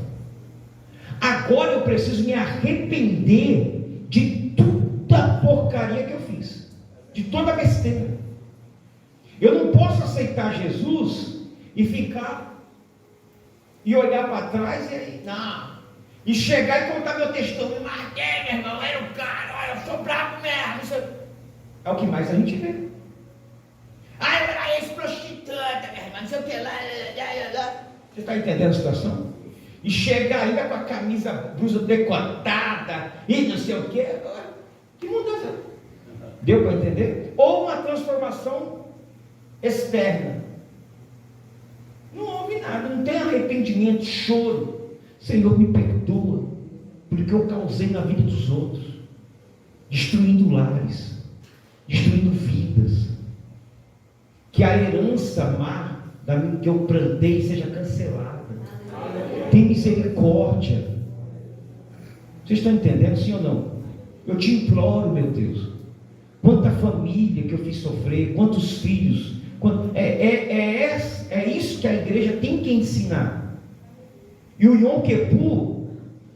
Agora eu preciso me arrepender de toda a porcaria que eu fiz, de toda a besteira. Eu não posso aceitar Jesus e ficar e olhar para trás e aí, não, e chegar e contar meu testemunho. Matei, meu irmão, era um cara, olha, eu sou bravo mesmo. É o que mais a gente vê. Ah, eu era ex-prostituta, meu irmão, não sei o que lá. Você está entendendo a situação? E chegar ainda com a camisa, blusa decotada e não sei o que. Que mudança? Deu para entender? Ou uma transformação externa. Não houve nada, não tem arrependimento, choro. Senhor, me perdoa, porque eu causei na vida dos outros, destruindo lares, destruindo vidas. Que a herança má que eu plantei seja cancelada. Tem misericórdia. Vocês estão entendendo, sim ou não? Eu te imploro, meu Deus. Quanta família que eu fiz sofrer, quantos filhos. É isso que a igreja tem que ensinar. E o Yom Kippur,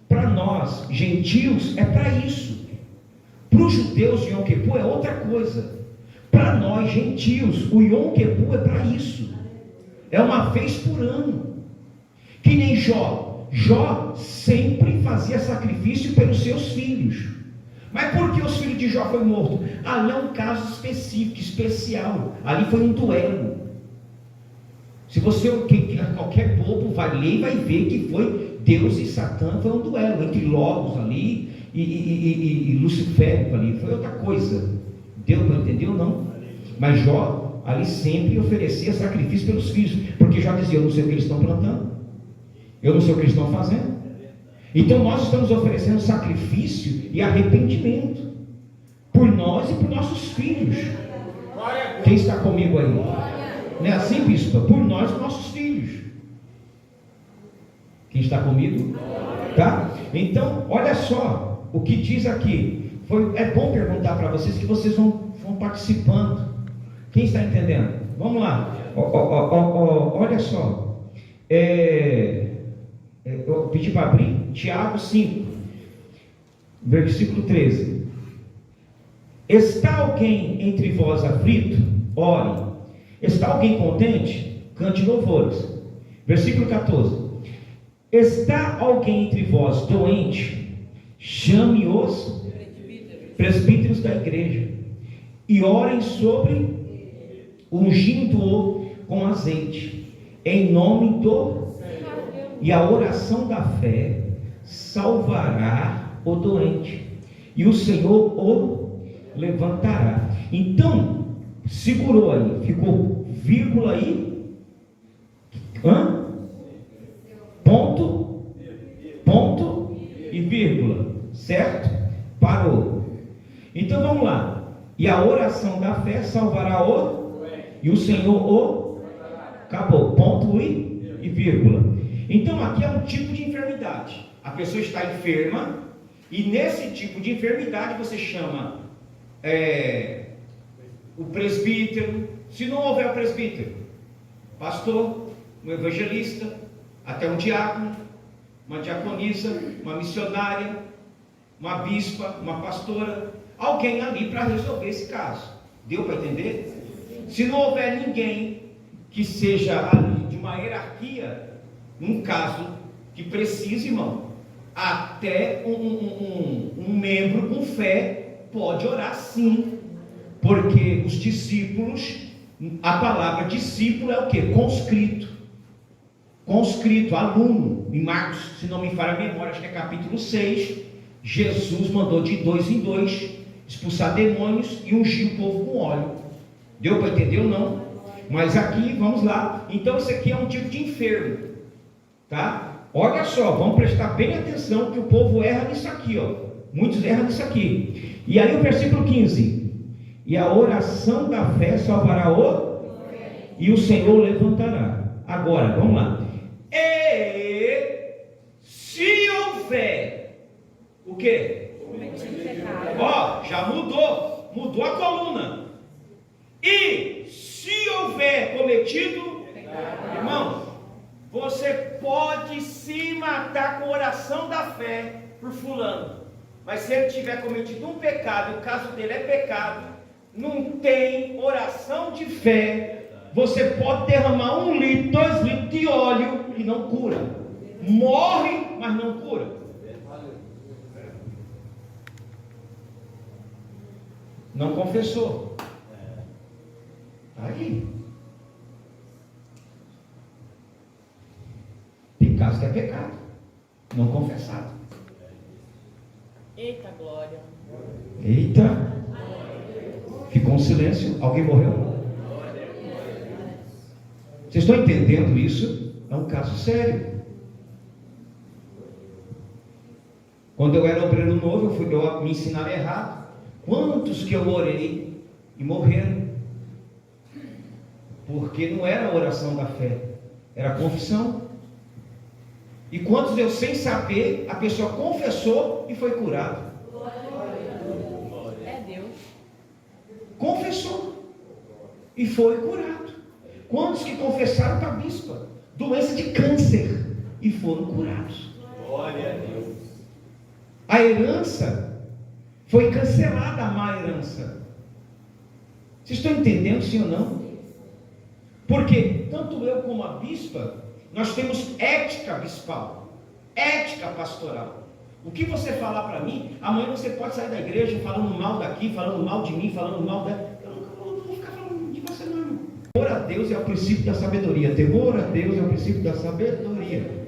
para nós, gentios, é para isso. Para os judeus, o Yom Kippur é outra coisa. Para nós, gentios, o Yom Kippur é para isso. É uma vez por ano. Que nem Jó. Jó sempre fazia sacrifício pelos seus filhos. Mas por que os filhos de Jó foram mortos? Ali é um caso específico, especial. Ali foi um duelo. Se você, qualquer bobo vai ler e vai ver que foi Deus e Satã, foi um duelo entre Logos ali e Luciférico ali. Foi outra coisa. Deu para entender ou não? Mas Jó ali sempre oferecia sacrifício pelos filhos, porque Jó dizia: eu não sei o que eles estão plantando, eu não sei o que eles estão fazendo. Então nós estamos oferecendo sacrifício e arrependimento por nós e por nossos filhos. Quem está comigo aí? Não é assim, bispo? Por nós e por nossos filhos. Quem está comigo? Tá? Então, olha só o que diz aqui. É bom perguntar para vocês, que vocês vão participando. Quem está entendendo? Vamos lá. Olha só. Eu pedi para abrir Tiago 5, versículo 13. Está alguém entre vós aflito? Ore. Está alguém contente? Cante louvores. Versículo 14. Está alguém entre vós doente? Chame os presbíteros da igreja e orem sobre, ungindo-o com azeite, em nome do... E a oração da fé salvará o doente, e o Senhor o levantará. Então, segurou aí, ficou vírgula aí, ponto e vírgula, certo? Parou. Então vamos lá. E a oração da fé salvará o, e o Senhor o, acabou, ponto e vírgula. Então aqui é um tipo de enfermidade. A pessoa está enferma, e nesse tipo de enfermidade você chama o presbítero. Se não houver o presbítero, pastor, um evangelista, até um diácono, uma diaconisa, uma missionária, uma bispa, uma pastora, alguém ali para resolver esse caso. Deu para entender? Se não houver ninguém que seja ali de uma hierarquia, num caso que precise, irmão, até um membro com fé Pode orar sim, porque os discípulos, a palavra discípulo é o que? Conscrito, aluno. Em Marcos, se não me falha a memória, acho que é capítulo 6, Jesus mandou de 2 em 2 expulsar demônios e ungir o povo com óleo. Deu para entender ou não? Mas aqui, vamos lá. Então isso aqui é um tipo de enfermo, tá? Olha só, vamos prestar bem atenção que o povo erra nisso aqui, ó. Muitos erram nisso aqui. E aí o versículo 15: e a oração da fé salvará e o Senhor levantará. Agora, vamos lá. E se houver o quê? Ó, já mudou a coluna. E se houver cometido pecado, irmão, você pode se matar com oração da fé por fulano, mas se ele tiver cometido um pecado, o caso dele é pecado, não tem oração de fé, você pode derramar 1 litro, 2 litros de óleo e não cura. Morre, mas não cura. Não confessou. Está aí. Tem casos que é pecado, não confessado. Eita glória. Eita. Ficou um silêncio. Alguém morreu? Vocês estão entendendo isso? É um caso sério. Quando eu era obreiro novo, eu me ensinaram errado. Quantos que eu orei e morreram? Porque não era a oração da fé, era a confissão. E quantos eu, sem saber, a pessoa confessou e foi curado? É Deus. Confessou e foi curado. Quantos que confessaram para a bispa doença de câncer e foram curados? Glória a Deus. A herança foi cancelada, a má herança. Vocês estão entendendo, sim ou não? Porque tanto eu como a bispa, nós temos ética bispal, ética pastoral. O que você falar para mim, amanhã você pode sair da igreja falando mal daqui, falando mal de mim, falando mal da... Eu não vou ficar falando de você não, irmão. Temor a Deus é o princípio da sabedoria. Temor a Deus é o princípio da sabedoria.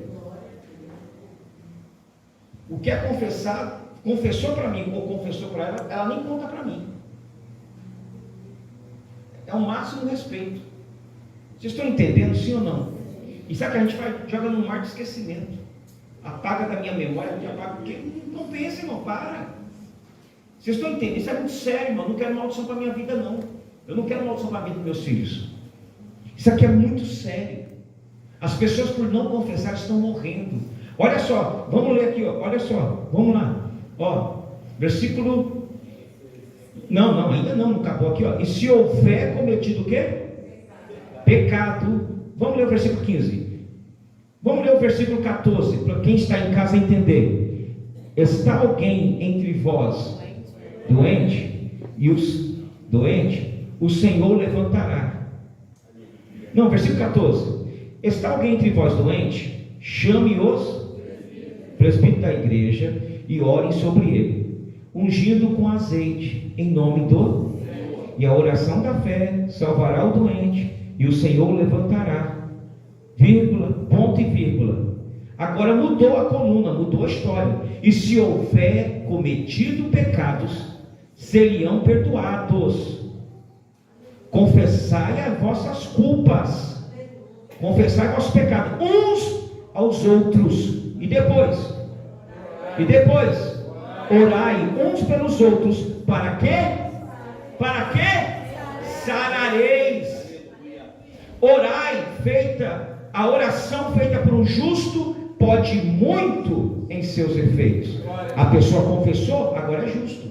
O que é confessado, confessou para mim ou confessou para ela, ela nem conta para mim. É o máximo respeito. Vocês estão entendendo, sim ou não? E sabe que a gente joga no mar de esquecimento. Apaga da minha memória, apaga porque não pensa, irmão, para. Vocês estão entendendo? Isso é muito sério, irmão. Eu não quero maldição para a minha vida, não. Eu não quero maldição para a vida dos meus filhos. Isso aqui é muito sério. As pessoas, por não confessar, estão morrendo. Olha só, vamos ler aqui, ó. Olha só, vamos lá. Ó, versículo. Não, ainda não acabou aqui, ó. E se houver cometido o quê? Pecado. Vamos ler o versículo 15. Vamos ler o versículo 14, para quem está em casa entender. Está alguém entre vós doente? O Senhor levantará. Não, versículo 14. Está alguém entre vós doente? Chame os presbíteros da igreja e orem sobre ele, ungindo com azeite, em nome do... E a oração da fé salvará o doente, e o Senhor levantará. Vírgula, ponto e vírgula. Agora mudou a coluna, mudou a história. E se houver cometido pecados, seriam perdoados. Confessai as vossas culpas, confessai os vossos pecados uns aos outros. E depois, orai uns pelos outros. Para quê? Para quê? Sarareis. Orai, a oração feita por um justo pode muito em seus efeitos. A pessoa confessou, agora é justo.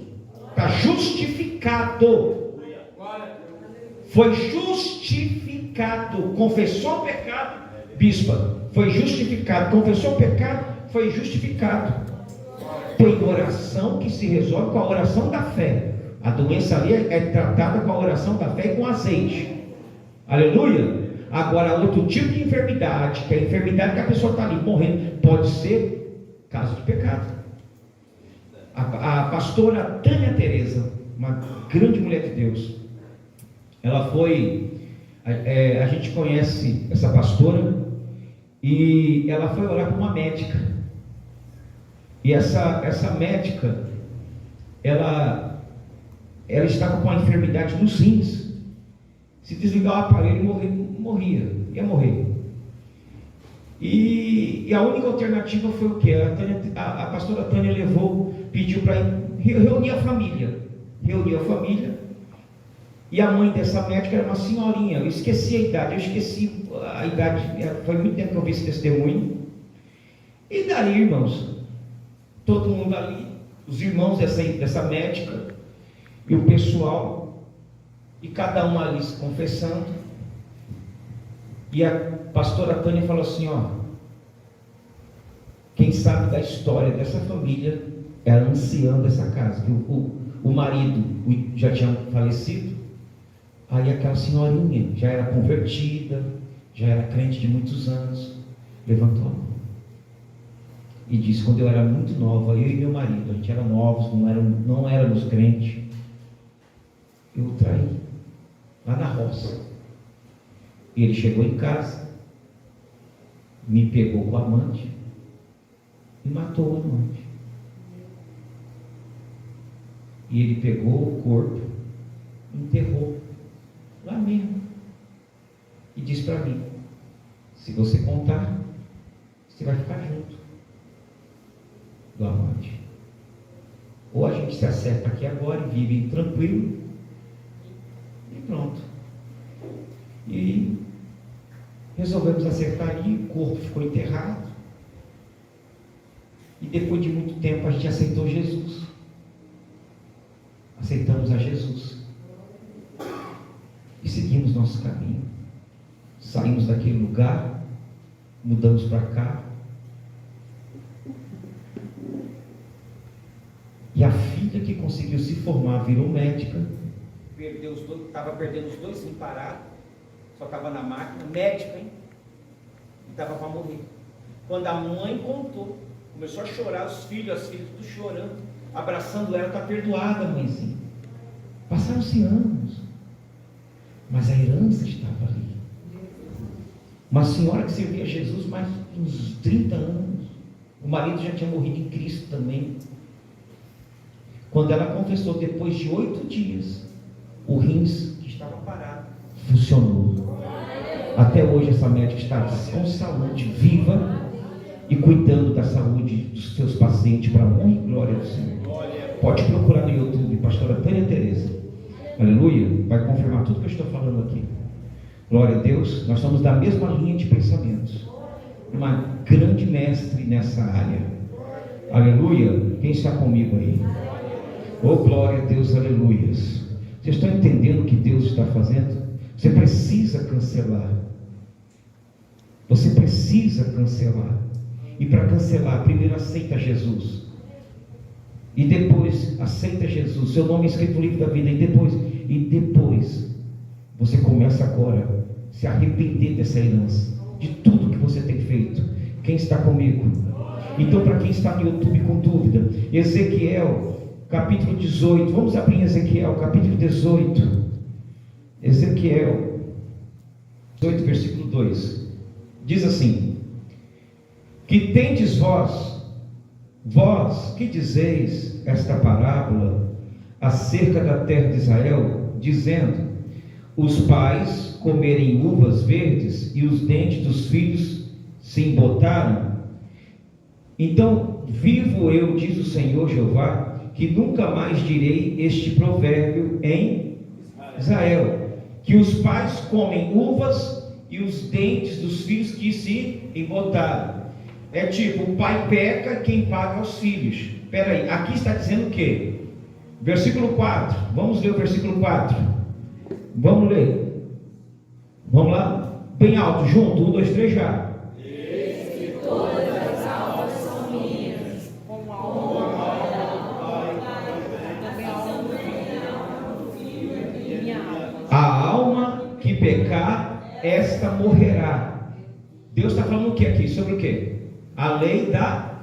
Está justificado. Foi justificado. Confessou o pecado, bispa, foi justificado. Confessou o pecado, foi justificado. Tem oração que se resolve com a oração da fé. A doença ali é tratada com a oração da fé e com azeite. Aleluia. Agora, outro tipo de enfermidade, que é a enfermidade que a pessoa está ali morrendo, pode ser caso de pecado. A pastora Tânia Teresa, uma grande mulher de Deus, ela foi, a gente conhece essa pastora, e ela foi orar com uma médica, e essa médica, ela estava com uma enfermidade nos rins. Se desligar o aparelho, ia morrer. E a única alternativa foi o que? A pastora Tânia pediu para reunir a família. E a mãe dessa médica era uma senhorinha. Eu esqueci a idade. Foi muito tempo que eu vi esse testemunho. E daí, irmãos, todo mundo ali, os irmãos dessa médica e o pessoal, e cada um ali se confessando. E a pastora Tânia falou assim: ó, quem sabe da história dessa família é a anciã dessa casa, que o marido já tinha falecido. Aí aquela senhorinha já era convertida, já era crente de muitos anos, levantou a mão e disse: quando eu era muito nova, eu e meu marido, a gente era novos, não éramos crentes, eu o traí lá na roça. E ele chegou em casa, me pegou com a amante e matou o amante. E ele pegou o corpo, enterrou lá mesmo, e disse para mim: se você contar, você vai ficar junto do amante. Ou a gente se acerta aqui agora e vive tranquilo, e pronto. E resolvemos acertar ali, o corpo ficou enterrado. E depois de muito tempo a gente aceitou Jesus. Aceitamos a Jesus. E seguimos nosso caminho. Saímos daquele lugar, mudamos para cá. E a filha que conseguiu se formar virou médica. Estava perdendo os dois sem parar. Só estava na máquina, médica, hein? E estava para morrer. Quando a mãe contou, começou a chorar, as filhas tudo chorando, abraçando ela: está perdoada, mãezinha. Passaram-se anos, mas a herança estava ali. Uma senhora que servia a Jesus mais de uns 30 anos. O marido já tinha morrido em Cristo também. Quando ela confessou, depois de 8 dias, o rins que estava parado funcionou. Até hoje essa médica está com saúde, viva e cuidando da saúde dos seus pacientes para a honra e glória do Senhor. Pode procurar no YouTube, pastora Tânia Teresa. Aleluia, vai confirmar tudo que eu estou falando aqui. Glória a Deus, nós somos da mesma linha de pensamentos. Uma grande mestre nessa área. Aleluia, quem está comigo aí? Oh, glória a Deus, aleluias. Vocês estão entendendo o que Deus está fazendo? Você precisa cancelar. Você precisa cancelar. E para cancelar, primeiro aceita Jesus. E depois aceita Jesus. Seu nome é escrito no livro da vida. E depois você começa agora a se arrepender dessa herança, de tudo que você tem feito. Quem está comigo? Então, para quem está no YouTube com dúvida, Ezequiel capítulo 18, vamos abrir em Ezequiel capítulo 18. Ezequiel 18, versículo 2, diz assim: que tendes vós que dizeis esta parábola acerca da terra de Israel, dizendo: os pais comerem uvas verdes e os dentes dos filhos se embotaram. Então vivo eu, diz o Senhor Jeová, que nunca mais direi este provérbio em Israel, que os pais comem uvas e os dentes dos filhos que se embotaram. É tipo, o pai peca, quem paga aos filhos. Espera aí, aqui está dizendo o quê? Versículo 4, vamos ler o versículo 4. Vamos ler. Vamos lá, bem alto, junto, 1, 2, 3, já. A alma que pecar, esta morrerá. Deus está falando o que aqui? Sobre o que? A lei da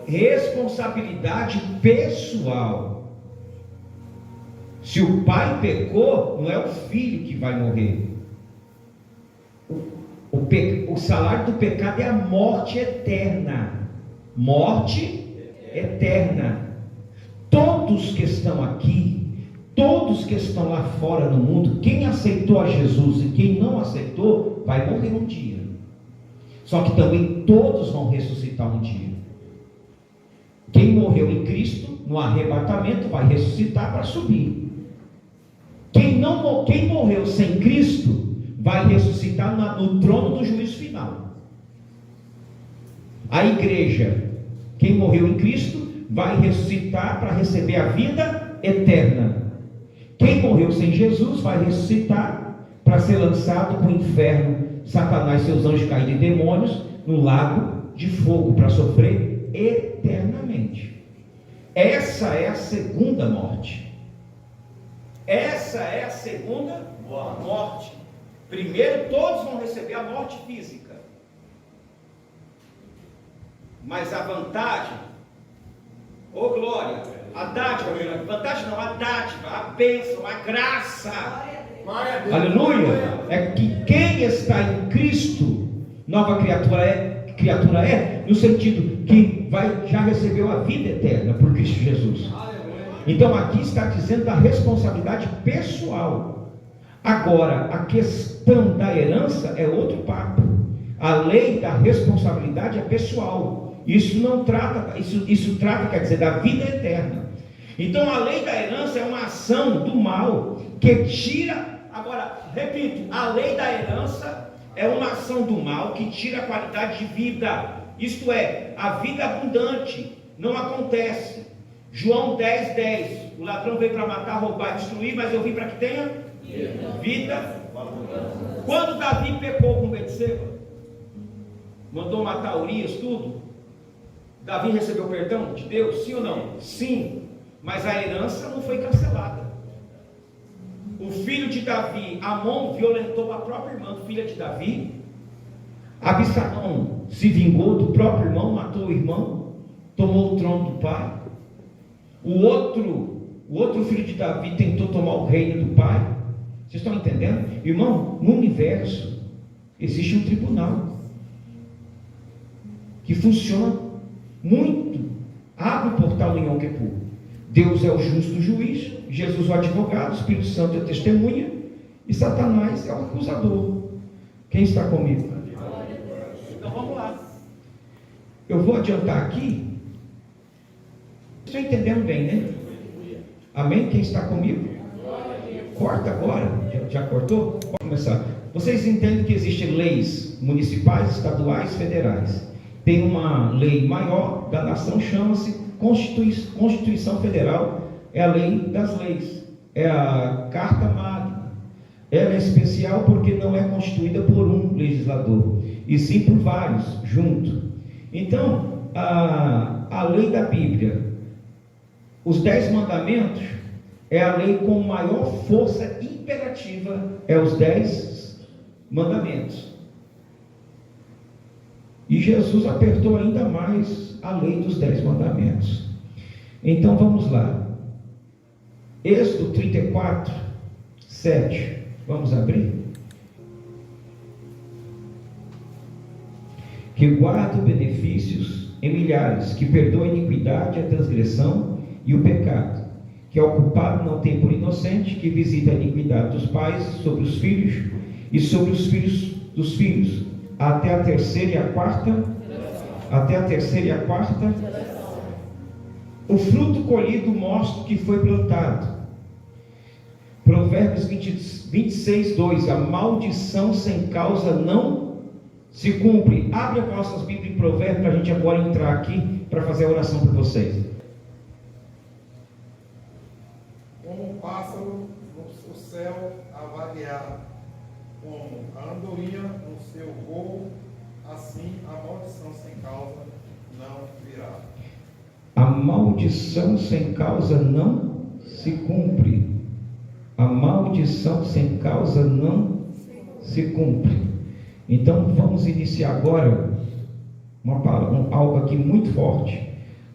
responsabilidade pessoal. Se o pai pecou, não é o filho que vai morrer. O salário do pecado é a morte eterna. Morte eterna. Todos que estão aqui, todos que estão lá fora no mundo, quem aceitou a Jesus e quem não aceitou, vai morrer um dia. Só que também todos vão ressuscitar um dia. Quem morreu em Cristo, no arrebatamento, vai ressuscitar para subir. Quem morreu sem Cristo, vai ressuscitar no trono do juízo final. A igreja, quem morreu em Cristo, vai ressuscitar para receber a vida eterna. Quem morreu sem Jesus, vai ressuscitar para ser lançado para o inferno, Satanás, seus anjos caídos e demônios, no lago de fogo, para sofrer eternamente. Essa é a segunda morte. Essa é a segunda morte. Primeiro, todos vão receber a morte física. Mas a vantagem, glória, a dádiva, vantagem não, a dádiva, a bênção, a graça, aleluia, é que quem está em Cristo, nova criatura é, no sentido que já recebeu a vida eterna por Cristo Jesus. Então aqui está dizendo da responsabilidade pessoal. Agora, a questão da herança é outro papo. A lei da responsabilidade é pessoal. Isso não trata, isso trata, quer dizer, da vida eterna. Então a lei da herança é uma ação do mal que tira, agora, repito, a lei da herança é uma ação do mal que tira a qualidade de vida. Isto é, a vida abundante não acontece. João 10:10, o ladrão veio para matar, roubar, destruir, mas eu vim para que tenha vida. Quando Davi pecou com Betseba, mandou matar Urias, tudo, Davi recebeu perdão de Deus, sim ou não? Sim, mas a herança não foi cancelada. O filho de Davi, Amon, violentou a própria irmã, filha de Davi. Absalão se vingou do próprio irmão, matou o irmão, tomou o trono do pai. O outro filho de Davi tentou tomar o reino do pai. Vocês estão entendendo? Irmão, no universo existe um tribunal que funciona muito. Abre o portal em Yom Kippur. Deus é o justo juiz, Jesus o advogado, o Espírito Santo é a testemunha e Satanás é o acusador. Quem está comigo? Então vamos lá. Eu vou adiantar aqui. Estão entendendo bem, né? Amém? Quem está comigo? Corta agora. Já cortou? Pode começar. Vocês entendem que existem leis municipais, estaduais, federais. Tem uma lei maior da nação, chama-se Constituição Federal. É a lei das leis. É a Carta Magna. Ela é especial porque não é constituída por um legislador, e sim por vários juntos. Então, a lei da Bíblia, os 10 mandamentos, é a lei com maior força imperativa, é os 10 mandamentos. E Jesus apertou ainda mais a lei dos 10 mandamentos. Então vamos lá. Êxodo 34, 7. Vamos abrir? Que guarda benefícios em milhares, que perdoa a iniquidade, a transgressão e o pecado, que ao culpado não tem por inocente, que visita a iniquidade dos pais sobre os filhos e sobre os filhos dos filhos, até a terceira e a quarta, o fruto colhido mostra que foi plantado. Provérbios 26, 2, a maldição sem causa não se cumpre. Abre as vossas Bíblias em Provérbios para a gente agora entrar aqui para fazer a oração por vocês. Como um pássaro no céu avaliar, como a andorinha no seu voo, assim a maldição sem causa não virá. A maldição sem causa não se cumpre. A maldição sem causa não se cumpre. Então vamos iniciar agora algo aqui muito forte.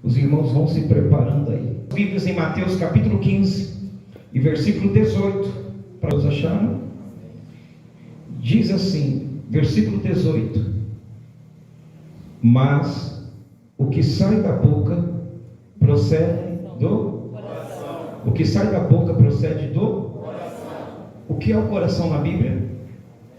Os irmãos vão se preparando aí. Bíblias em Mateus capítulo 15 e versículo 18. Para todos acharam? Diz assim, versículo 18: mas o que sai da boca procede do coração. O que sai da boca procede do coração. O que é o coração na Bíblia?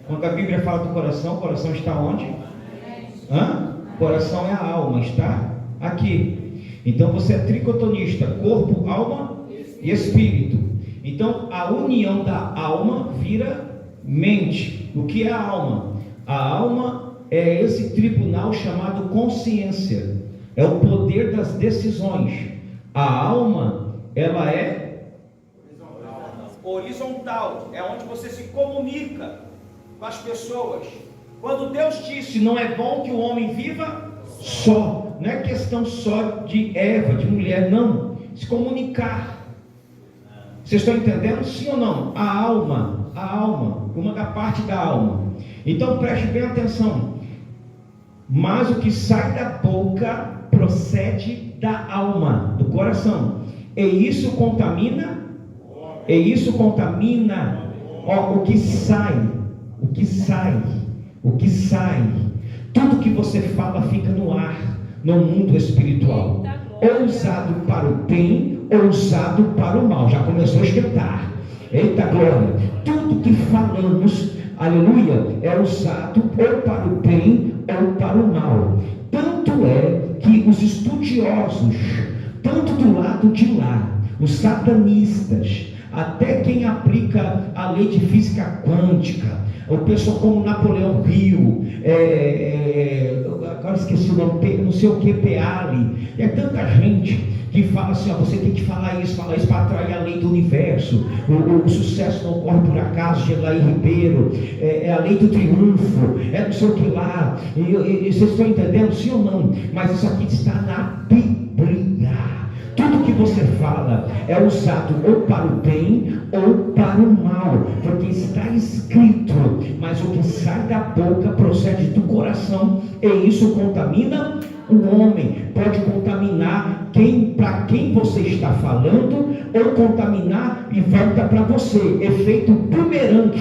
Quando a Bíblia fala do coração, o coração está onde? O coração é a alma, está aqui. Então você é tricotonista, corpo, alma e espírito. Então a união da alma vira mente. O que é a alma? A alma é esse tribunal chamado consciência. É o poder das decisões. A alma, ela é horizontal. É onde você se comunica com as pessoas. Quando Deus disse, não é bom que o homem viva só. Não é questão só de Eva, de mulher, não. Se comunicar. Vocês estão entendendo? Sim ou não? A alma, uma da parte da alma. Então preste bem atenção. Mas o que sai da boca procede da alma, do coração. E isso contamina. Ó, o que sai. Tudo que você fala fica no ar, no mundo espiritual. Ou usado para o bem, ou usado para o mal. Já começou a esquentar. Eita glória! Tudo que falamos, aleluia, é usado ou para o bem, ou para o mal. Tanto é que os estudiosos, tanto do lado de lá, os satanistas, até quem aplica a lei de física quântica, o pessoal como Napoleão Hill, agora esqueci o nome, não sei o que, Peale, tanta gente que fala assim, ó, você tem que falar isso para atrair a lei do universo, o sucesso não ocorre por acaso, de Elaí Ribeiro, é a lei do triunfo, não sei o que lá, e vocês estão entendendo, sim ou não? Mas isso aqui está na Bíblia. Tudo que você fala é usado ou para o bem ou para o mal, porque está escrito, mas o que sai da boca procede do coração, e isso contamina o homem. Pode contaminar para quem você está falando, ou contaminar e volta para você. Efeito bumerangue,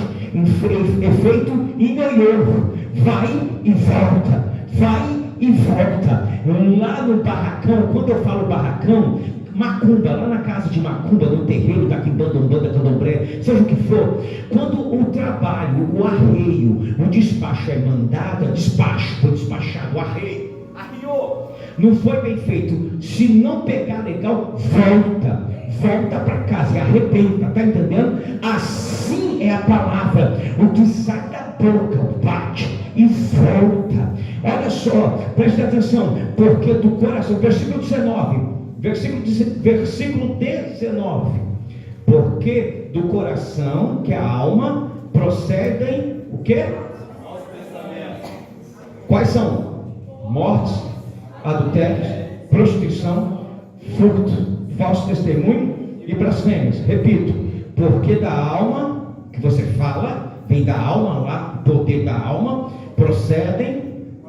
efeito ioiô, vai e volta, vai e volta. Lá no barracão, quando eu falo barracão, macumba, lá na casa de macumba, no terreiro, da quimbanda, umbanda, candomblé, seja o que for, quando o trabalho, o arreio, o despacho é mandado, despacho, foi despachado, o arreio, arriou, não foi bem feito, se não pegar legal, volta para casa e arrebenta, tá entendendo? Assim é a palavra, o que sai da boca, bate e volta. Olha só, preste atenção, porque do coração, versículo 19, porque do coração, que é a alma, procedem o quê? Quais são? Mortes, adultérios, prostituição, furto, falso testemunho e blasfêmias. Repito, porque da alma que você fala, vem da alma lá, do poder da alma, procedem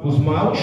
os maus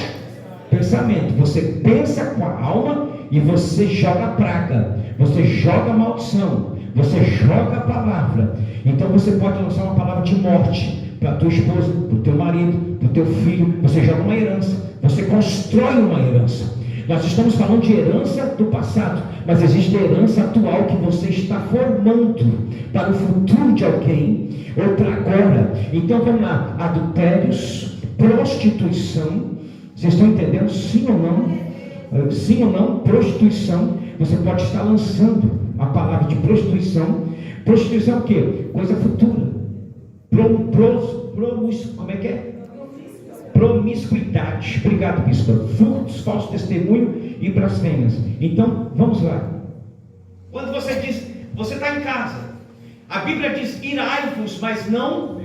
pensamentos. Você pensa com a alma e você joga praga, você joga maldição, você joga a palavra. Então você pode lançar uma palavra de morte para a tua esposa, para o teu marido, para o teu filho. Você joga uma herança, você constrói uma herança. Nós estamos falando de herança do passado, mas existe herança atual que você está formando para o futuro de alguém ou para agora. Então vamos lá, adultérios, prostituição. Vocês estão entendendo? Sim ou não? Sim ou não? Prostituição. Você pode estar lançando a palavra de prostituição. Prostituição é o quê? Coisa futura. Como é que é? Promiscuidade. Obrigado, bispo. Furtos, falso testemunho e blasfêmias. Então, vamos lá. Quando você diz, você está em casa, a Bíblia diz: irai-vos, mas não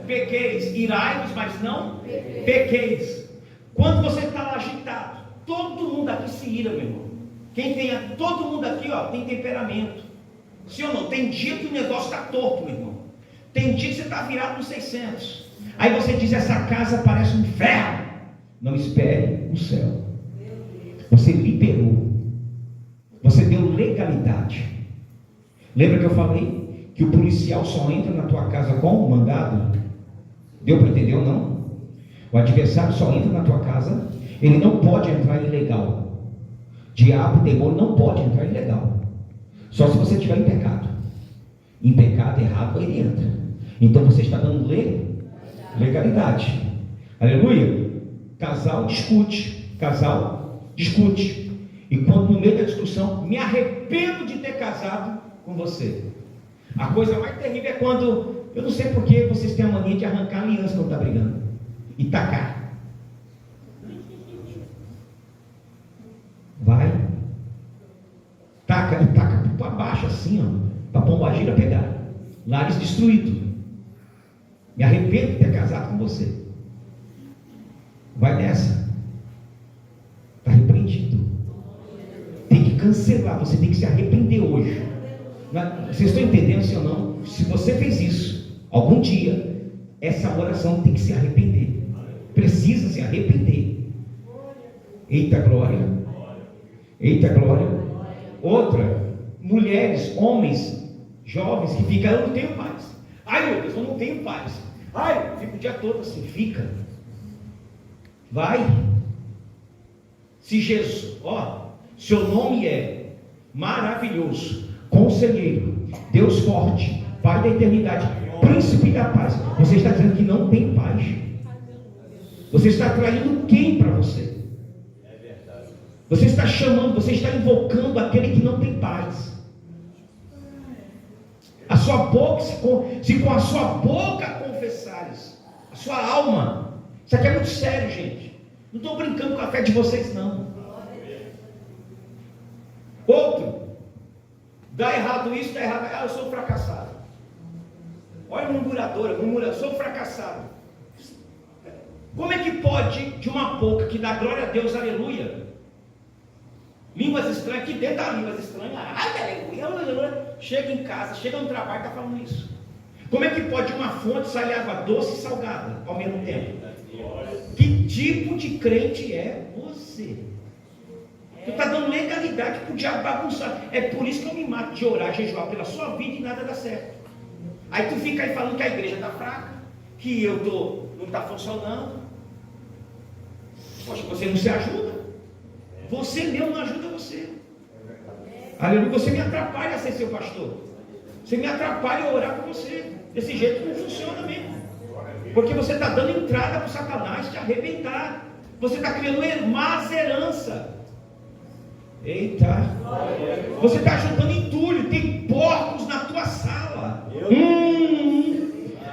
pequeis. Irai-vos, mas não pequeis. Quando você está lá agitado, todo mundo aqui se ira, meu irmão. Todo mundo aqui, ó, tem temperamento. Sim ou não? Tem dia que o negócio está torto, meu irmão. Tem dia que você está virado nos 600. Aí você diz: essa casa parece um inferno. Não espere o céu. Você liberou. Você deu legalidade. Lembra que eu falei que o policial só entra na tua casa com o mandado? Deu para entender ou não? O adversário só entra na tua casa, ele não pode entrar ilegal. Diabo, demônio não pode entrar ilegal. Só se você estiver em pecado. Em pecado errado, ele entra. Então você está dando legalidade. Aleluia. Casal discute. E quando no meio da discussão, me arrependo de ter casado com você. A coisa mais terrível é quando, eu não sei porque vocês têm a mania de arrancar a aliança quando está brigando e tacar. Vai, taca para baixo assim, ó, para a pombagira pegar. Lares destruído. Me arrependo de ter casado com você. Vai nessa. Está repreendido. Tem que cancelar, você tem que se arrepender hoje. Vocês estão entendendo, sim ou não? Se você fez isso, algum dia, essa oração tem que se arrepender. Precisa se arrepender. Eita glória. Eita glória. Outra, mulheres, homens, jovens que ficam, eu não tenho paz. Ai meu Deus, eu não tenho paz. Ai, eu fico o dia todo assim, fica. Vai. Se Jesus, seu nome é maravilhoso, conselheiro, Deus forte, Pai da eternidade, príncipe da paz. Você está dizendo que não tem paz. Você está traindo quem para você? Você está chamando, você está invocando aquele que não tem paz. A sua boca, se com a sua boca confessares, a sua alma, isso aqui é muito sério, gente. Não estou brincando com a fé de vocês, não. Outro, dá errado isso, dá errado, eu sou fracassado. Olha, murmuradora, sou fracassado. Como é que pode, de uma boca que dá glória a Deus, aleluia, línguas estranhas, aqui dentro da línguas estranhas, ai, aleluia, chega em casa, chega no trabalho, está falando isso. Como é que pode uma fonte sair água doce e salgada ao mesmo tempo? Que tipo de crente é você? Tu está dando legalidade para o diabo bagunçar. É por isso que eu me mato de orar, jejuar pela sua vida e nada dá certo. Aí tu fica aí falando que a igreja está fraca, que não está funcionando. Poxa, você não se ajuda. Você mesmo não ajuda você. Aleluia, você me atrapalha a ser seu pastor. Você me atrapalha a orar por você. Desse jeito não funciona mesmo. Porque você está dando entrada para o Satanás te arrebentar. Você está criando más herança. Eita. Você está juntando entulho. Tem porcos na tua sala.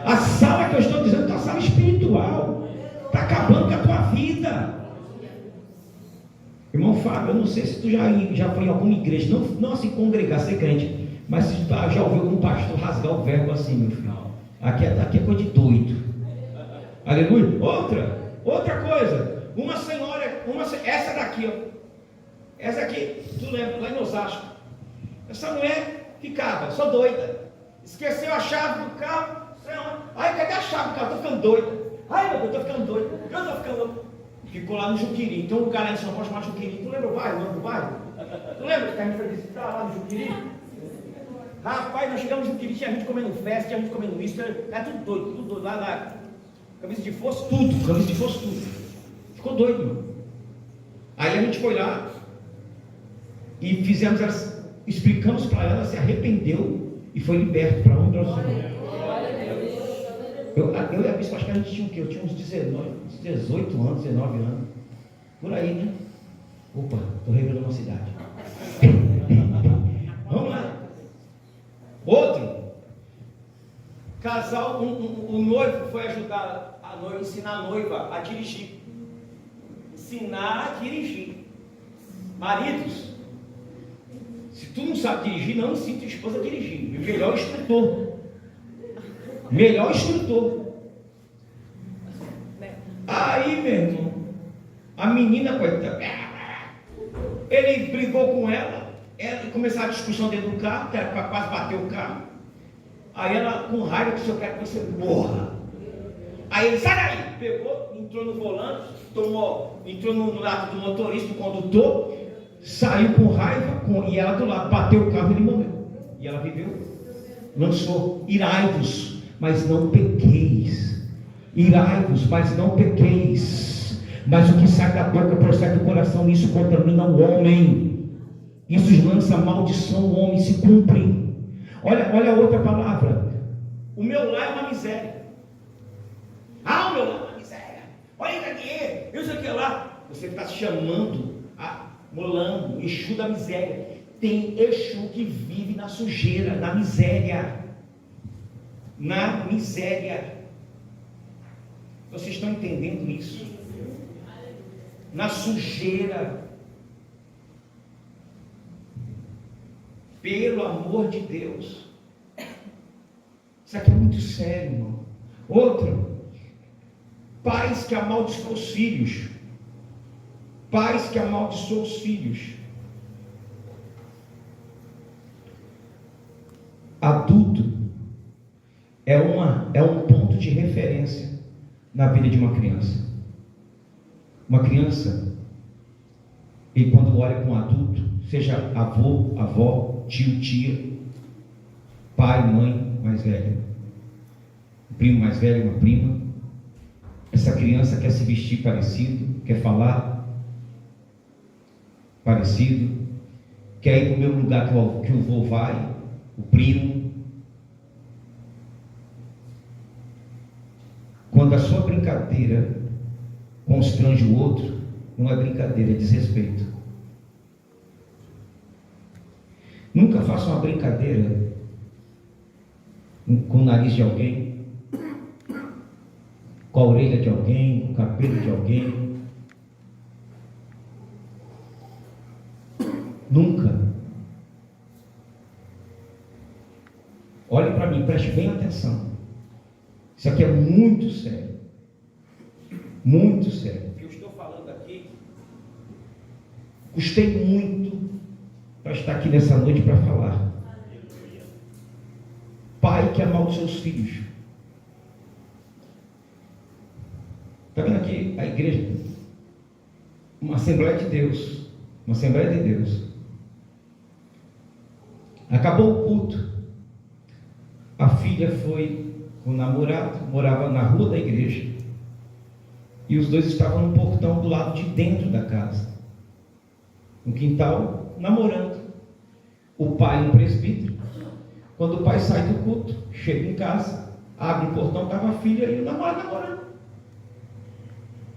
A sala que eu estou dizendo é a tua sala espiritual. Está acabando com a tua vida. Irmão Fábio, eu não sei se tu já foi em alguma igreja, não assim congregar, ser crente, mas se tu já ouviu algum pastor rasgar o verbo assim, meu filho. Aqui é coisa de doido. Aleluia. Outra coisa, uma senhora, essa daqui, ó. Essa aqui, tu lembra, lá em Osasco. Essa mulher ficava, sou doida. Esqueceu a chave do carro. Ai, cadê a chave do carro? Estou ficando doida. Ai, meu Deus, estou ficando doida. Eu estou ficando louco. Ficou lá no Juquiri. Então um lugar lá em São Paulo chamado Juquiri. Tu lembra o bairro, o nome do bairro? Tu lembra que a gente foi visitar lá no Juquiri? Rapaz, nós chegamos no Juquiri, tinha gente comendo festa, tinha gente comendo isso, era tudo doido, lá. Camisa de força, tudo. Ficou doido, meu. Aí a gente foi lá e explicamos para ela, se arrependeu e foi liberto para onde nós fomos. Eu e a bispa, acho que a gente tinha o quê? Eu tinha uns 18 anos, 19 anos. Por aí, né? Opa, estou revelando uma cidade. Vamos lá. Outro. Casal, o noivo foi ajudar a noiva, ensinar a noiva a dirigir. Ensinar a dirigir. Maridos, se tu não sabe dirigir, não ensina tua esposa a dirigir. Melhor instrutor. Aí, meu irmão, a menina, coitada, ele brigou com ela começaram a discussão dentro do carro, que era para quase bater o carro. Aí ela, com raiva, disse: eu quero que você morra. Aí ele: sai daí! Pegou, entrou no volante, entrou no lado do motorista, do condutor, saiu com raiva, e ela do lado, bateu o carro e ele morreu. E ela viveu. Lançou: irai-vos, mas não pequeis. Irai-vos, mas não pequeis. Mas o que sai da boca procede do coração, isso contamina o homem. Isso lança maldição, o homem se cumpre. Olha a outra palavra. O meu lar é uma miséria. Ah, o meu lar é uma miséria. Olha aqui, eu sei o que lá. Você está chamando a Molambo, Exu da miséria. Tem Exu que vive na sujeira, na miséria. Na miséria. Vocês estão entendendo isso? Na sujeira. Pelo amor de Deus. Isso aqui é muito sério, irmão. Outro. Pais que amaldiçoam os filhos. Pais que amaldiçoam os filhos. Adulto é um ponto de referência na vida de uma criança. Uma criança, e quando olha para um adulto, seja avô, avó, tio, tia, pai, mãe mais velho, um primo mais velho, uma prima, essa criança quer se vestir parecido, quer falar parecido, quer ir para o mesmo lugar que o vô vai, o primo. Quando a sua brincadeira constrange o outro, não é brincadeira, é desrespeito. Nunca faça uma brincadeira com o nariz de alguém, com a orelha de alguém, com o cabelo de alguém. Nunca. Olhe para mim, preste bem atenção. Isso aqui é muito sério. Muito sério. O que eu estou falando aqui, custei muito para estar aqui nessa noite para falar. Pai que amaldiçoa os filhos. Está vendo aqui a igreja? Uma Assembleia de Deus. Uma Assembleia de Deus. Acabou o culto. A filha foi com o namorado, morava na rua da igreja. E os dois estavam no portão do lado de dentro da casa. No quintal, namorando. O pai, um presbítero. Quando o pai sai do culto, chega em casa, abre o portão, estava a filha e o namorando.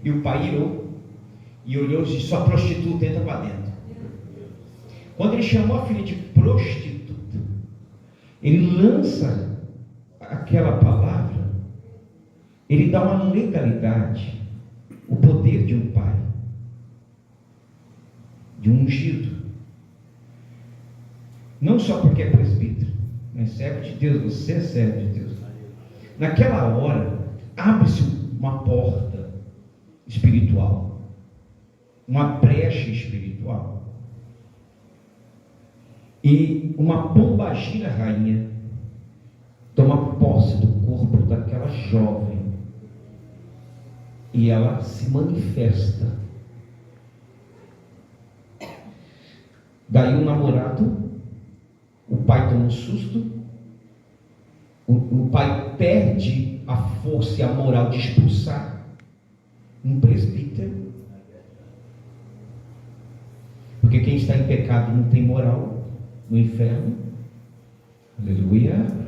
E o pai irou. E olhou e disse: só prostituta, entra para dentro. Quando ele chamou a filha de prostituta, ele lança aquela palavra, ele dá uma legalidade, o poder de um pai, de um ungido, não só porque é presbítero, mas servo de Deus. Você é servo de Deus. Naquela hora abre-se uma porta espiritual, uma brecha espiritual, e uma pombagira rainha toma posse do corpo daquela jovem, e ela se manifesta. Daí o namorado, o pai toma um susto, o pai perde a força e a moral de expulsar um presbítero, porque quem está em pecado não tem moral no inferno. Aleluia.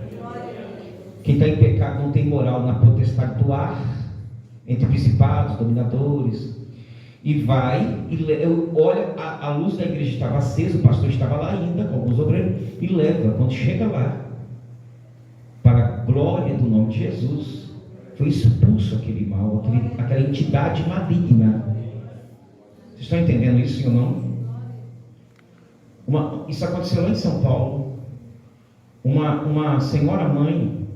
Quem está em pecado não tem moral na potestade do ar, entre principados, dominadores. E vai, olha, a luz da igreja estava acesa, o pastor estava lá ainda, com alguns obreiros, e leva. Quando chega lá, para a glória do nome de Jesus, foi expulso aquele mal, aquela entidade maligna. Vocês estão entendendo isso, sim ou não? Isso aconteceu lá em São Paulo. Uma senhora mãe,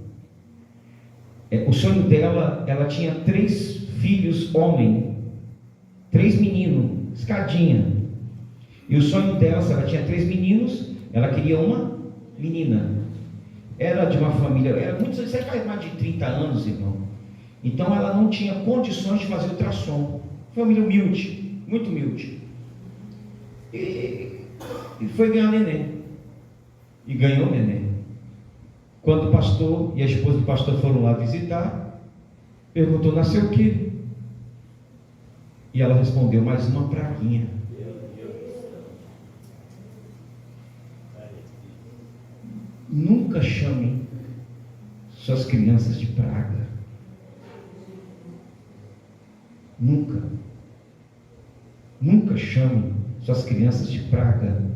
o sonho dela, ela tinha 3 filhos homem, 3 meninos, escadinha. E o sonho dela, se ela tinha 3 meninos, ela queria uma menina. Era de uma família, era muito, você faz mais de 30 anos, irmão. Então ela não tinha condições de fazer ultrassom. Família humilde, muito humilde. E foi ganhar neném. E ganhou neném. Quando o pastor e a esposa do pastor foram lá visitar, perguntou: nasceu o quê? E ela respondeu: mais uma praguinha. Nunca chame suas crianças de praga. Nunca. Nunca chame suas crianças de praga.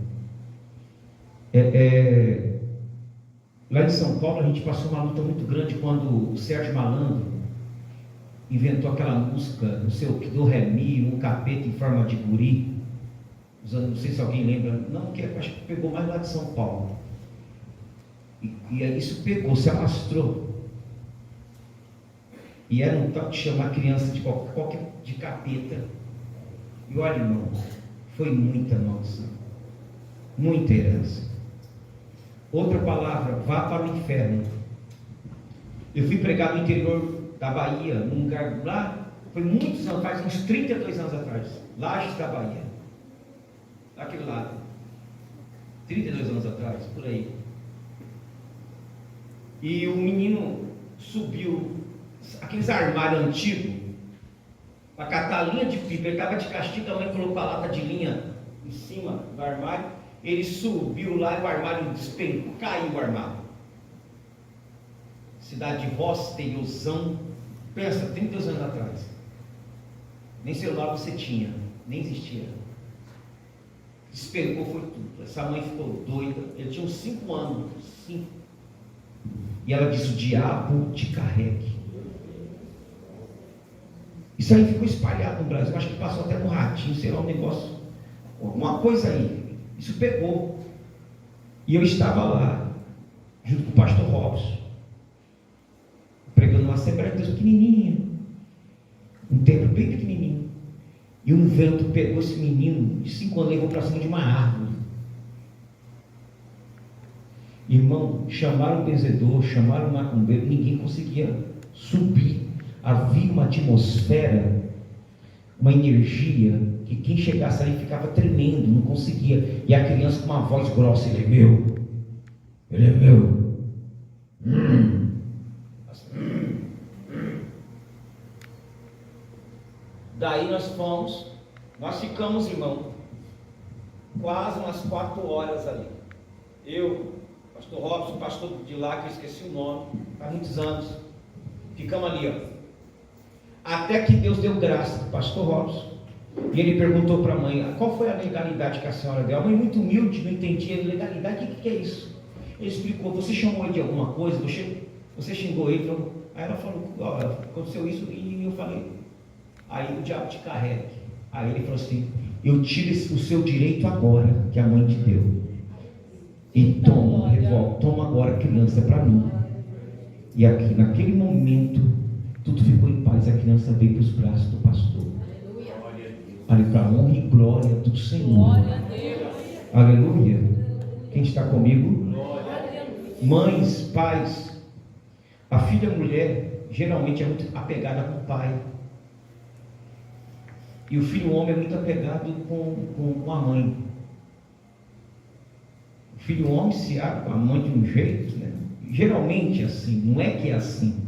Lá em São Paulo a gente passou uma luta muito grande quando o Sérgio Malandro inventou aquela música, não sei o que, do Ré Mi, um capeta em forma de guri. Usando, não sei se alguém lembra, não, que acho que pegou mais lá de São Paulo. E isso pegou, se alastrou. E era um tal de chamar a criança de qualquer de capeta. E olha, irmão, foi muita maldição, muita herança. Outra palavra: vá para o inferno. Eu fui pregar no interior da Bahia, num lugar lá, foi muitos anos, faz uns 32 anos atrás, Lages da Bahia, daquele lado, 32 anos atrás, por aí. E o menino subiu aqueles armários antigos para catar linha de pipa. Ele estava de castigo, a mãe colocou a lata de linha em cima do armário. Ele subiu lá e o armário despencou, caiu o armário. Cidade de Roça, Teiozão, pensa, 32 anos atrás. Nem celular você tinha, nem existia. Despencou, foi tudo. Essa mãe ficou doida. Ele tinha uns 5 anos, 5. E ela disse: o diabo te carregue. Isso aí ficou espalhado no Brasil. Acho que passou até no Ratinho, sei lá, um negócio, uma coisa aí. Isso pegou. E eu estava lá, junto com o pastor Robson, pregando uma Assembleia de Deus pequenininha, um templo bem pequenininho. E um vento pegou esse menino de 5 anos e levou para cima de uma árvore. Irmão, chamaram o benzedor, chamaram o macumbeiro, ninguém conseguia subir. Havia uma atmosfera, uma energia, que quem chegasse ali ficava tremendo, não conseguia. E a criança com uma voz grossa: ele é meu, ele é meu. Daí nós ficamos, irmão, quase umas 4 horas ali. Eu, pastor Robson, pastor de lá, que eu esqueci o nome, há muitos anos, ficamos ali, ó. Até que Deus deu graça para o pastor Robson. E ele perguntou para a mãe: qual foi a legalidade que a senhora deu? A mãe, muito humilde, não entendia legalidade. O que é isso? Ele explicou: você chamou ele de alguma coisa? Você xingou ele? Aí ela falou: aconteceu isso. E eu falei: aí o diabo te carrega. Aí ele falou assim: eu tiro o seu direito agora, que a mãe te deu, e toma agora a criança para mim. E aqui, naquele momento, tudo ficou em paz. A criança veio para os braços do pastor. Ali, para a honra e glória do Senhor. Aleluia. Quem está comigo? Mães, pais, a filha mulher geralmente é muito apegada com o pai. E o filho homem é muito apegado com a mãe. O filho homem se abre com a mãe de um jeito, né? Geralmente assim, não é que é assim.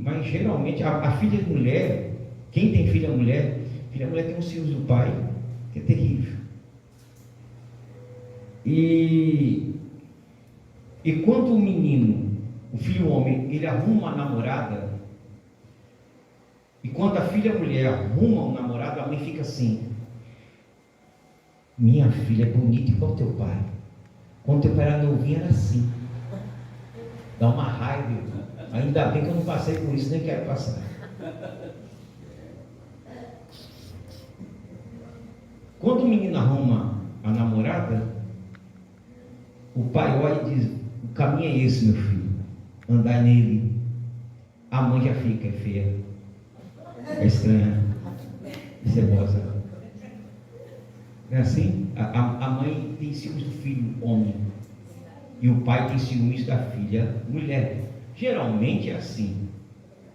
Mas geralmente a filha mulher, quem tem filha mulher tem os ciúmes do pai, que é terrível. E quando o menino, o filho homem, ele arruma uma namorada, e quando a filha mulher arruma um namorado, a mãe fica assim: minha filha é bonita igual teu pai. Quando teu pai era novinho era assim. Dá uma raiva. Ainda bem que eu não passei por isso, nem quero passar. Quando o menino arruma a namorada, o pai olha e diz: o caminho é esse, meu filho, andar nele. A mãe já fica: é feia, é estranha, é cebosa. Não é assim? A mãe tem ciúmes do filho homem, e o pai tem ciúmes da filha mulher. Geralmente é assim,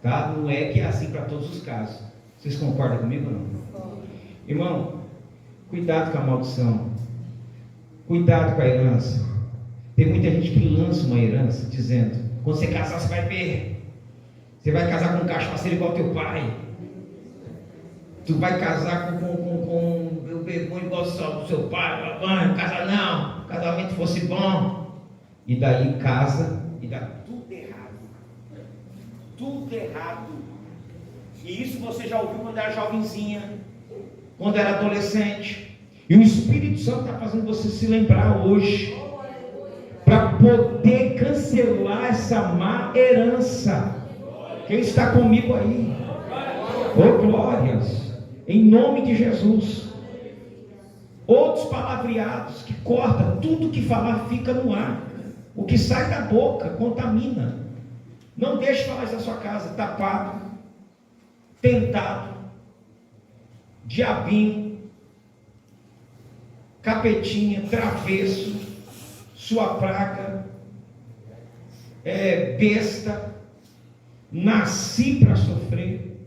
tá? Não é que é assim para todos os casos. Vocês concordam comigo ou não? Irmão, Cuidado com a maldição. Cuidado com a herança. Tem muita gente que lança uma herança dizendo: quando você casar, você vai ver. Você vai casar com um cachaceiro igual teu pai. Tu vai casar com o vergonha igual do seu pai. Não casa não. Casamento fosse bom. E daí casa e dá tudo errado. Tudo errado. E isso você já ouviu quando era jovenzinha, quando era adolescente. E o Espírito Santo está fazendo você se lembrar hoje, para poder cancelar essa má herança. Quem está comigo aí? Oh, glórias! Em nome de Jesus. Outros palavreados que cortam, tudo que falar fica no ar. O que sai da boca contamina. Não deixe falar isso na sua casa. Tapado, tentado, diabinho, capetinha, travesso, sua praga, besta, nasci para sofrer.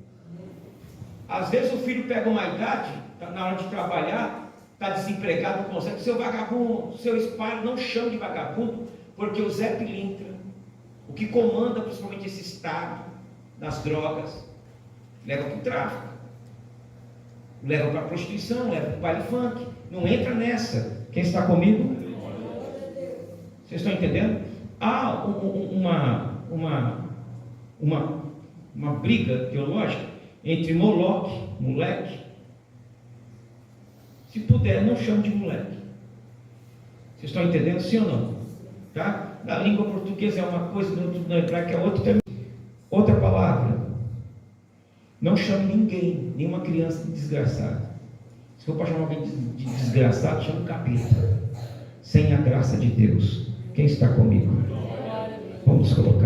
Às vezes o filho pega uma idade, tá na hora de trabalhar, está desempregado, não consegue. Seu vagabundo, seu espalho, não chama de vagabundo, porque o Zé Pilintra, o que comanda principalmente esse estado das drogas, leva para o tráfico, leva para a prostituição, leva para o baile funk. Não entra nessa. Quem está comigo? Vocês estão entendendo? Há uma briga teológica entre Moloque, moleque. Se puder, não chame de moleque. Vocês estão entendendo? Sim ou não? Tá? Na língua portuguesa é uma coisa, na hebraica é outra. Outra palavra. Não chame ninguém, nenhuma criança de desgraçado. Se for para chamar alguém de desgraçado, chame o capeta. Sem a graça de Deus. Quem está comigo? Vamos colocar.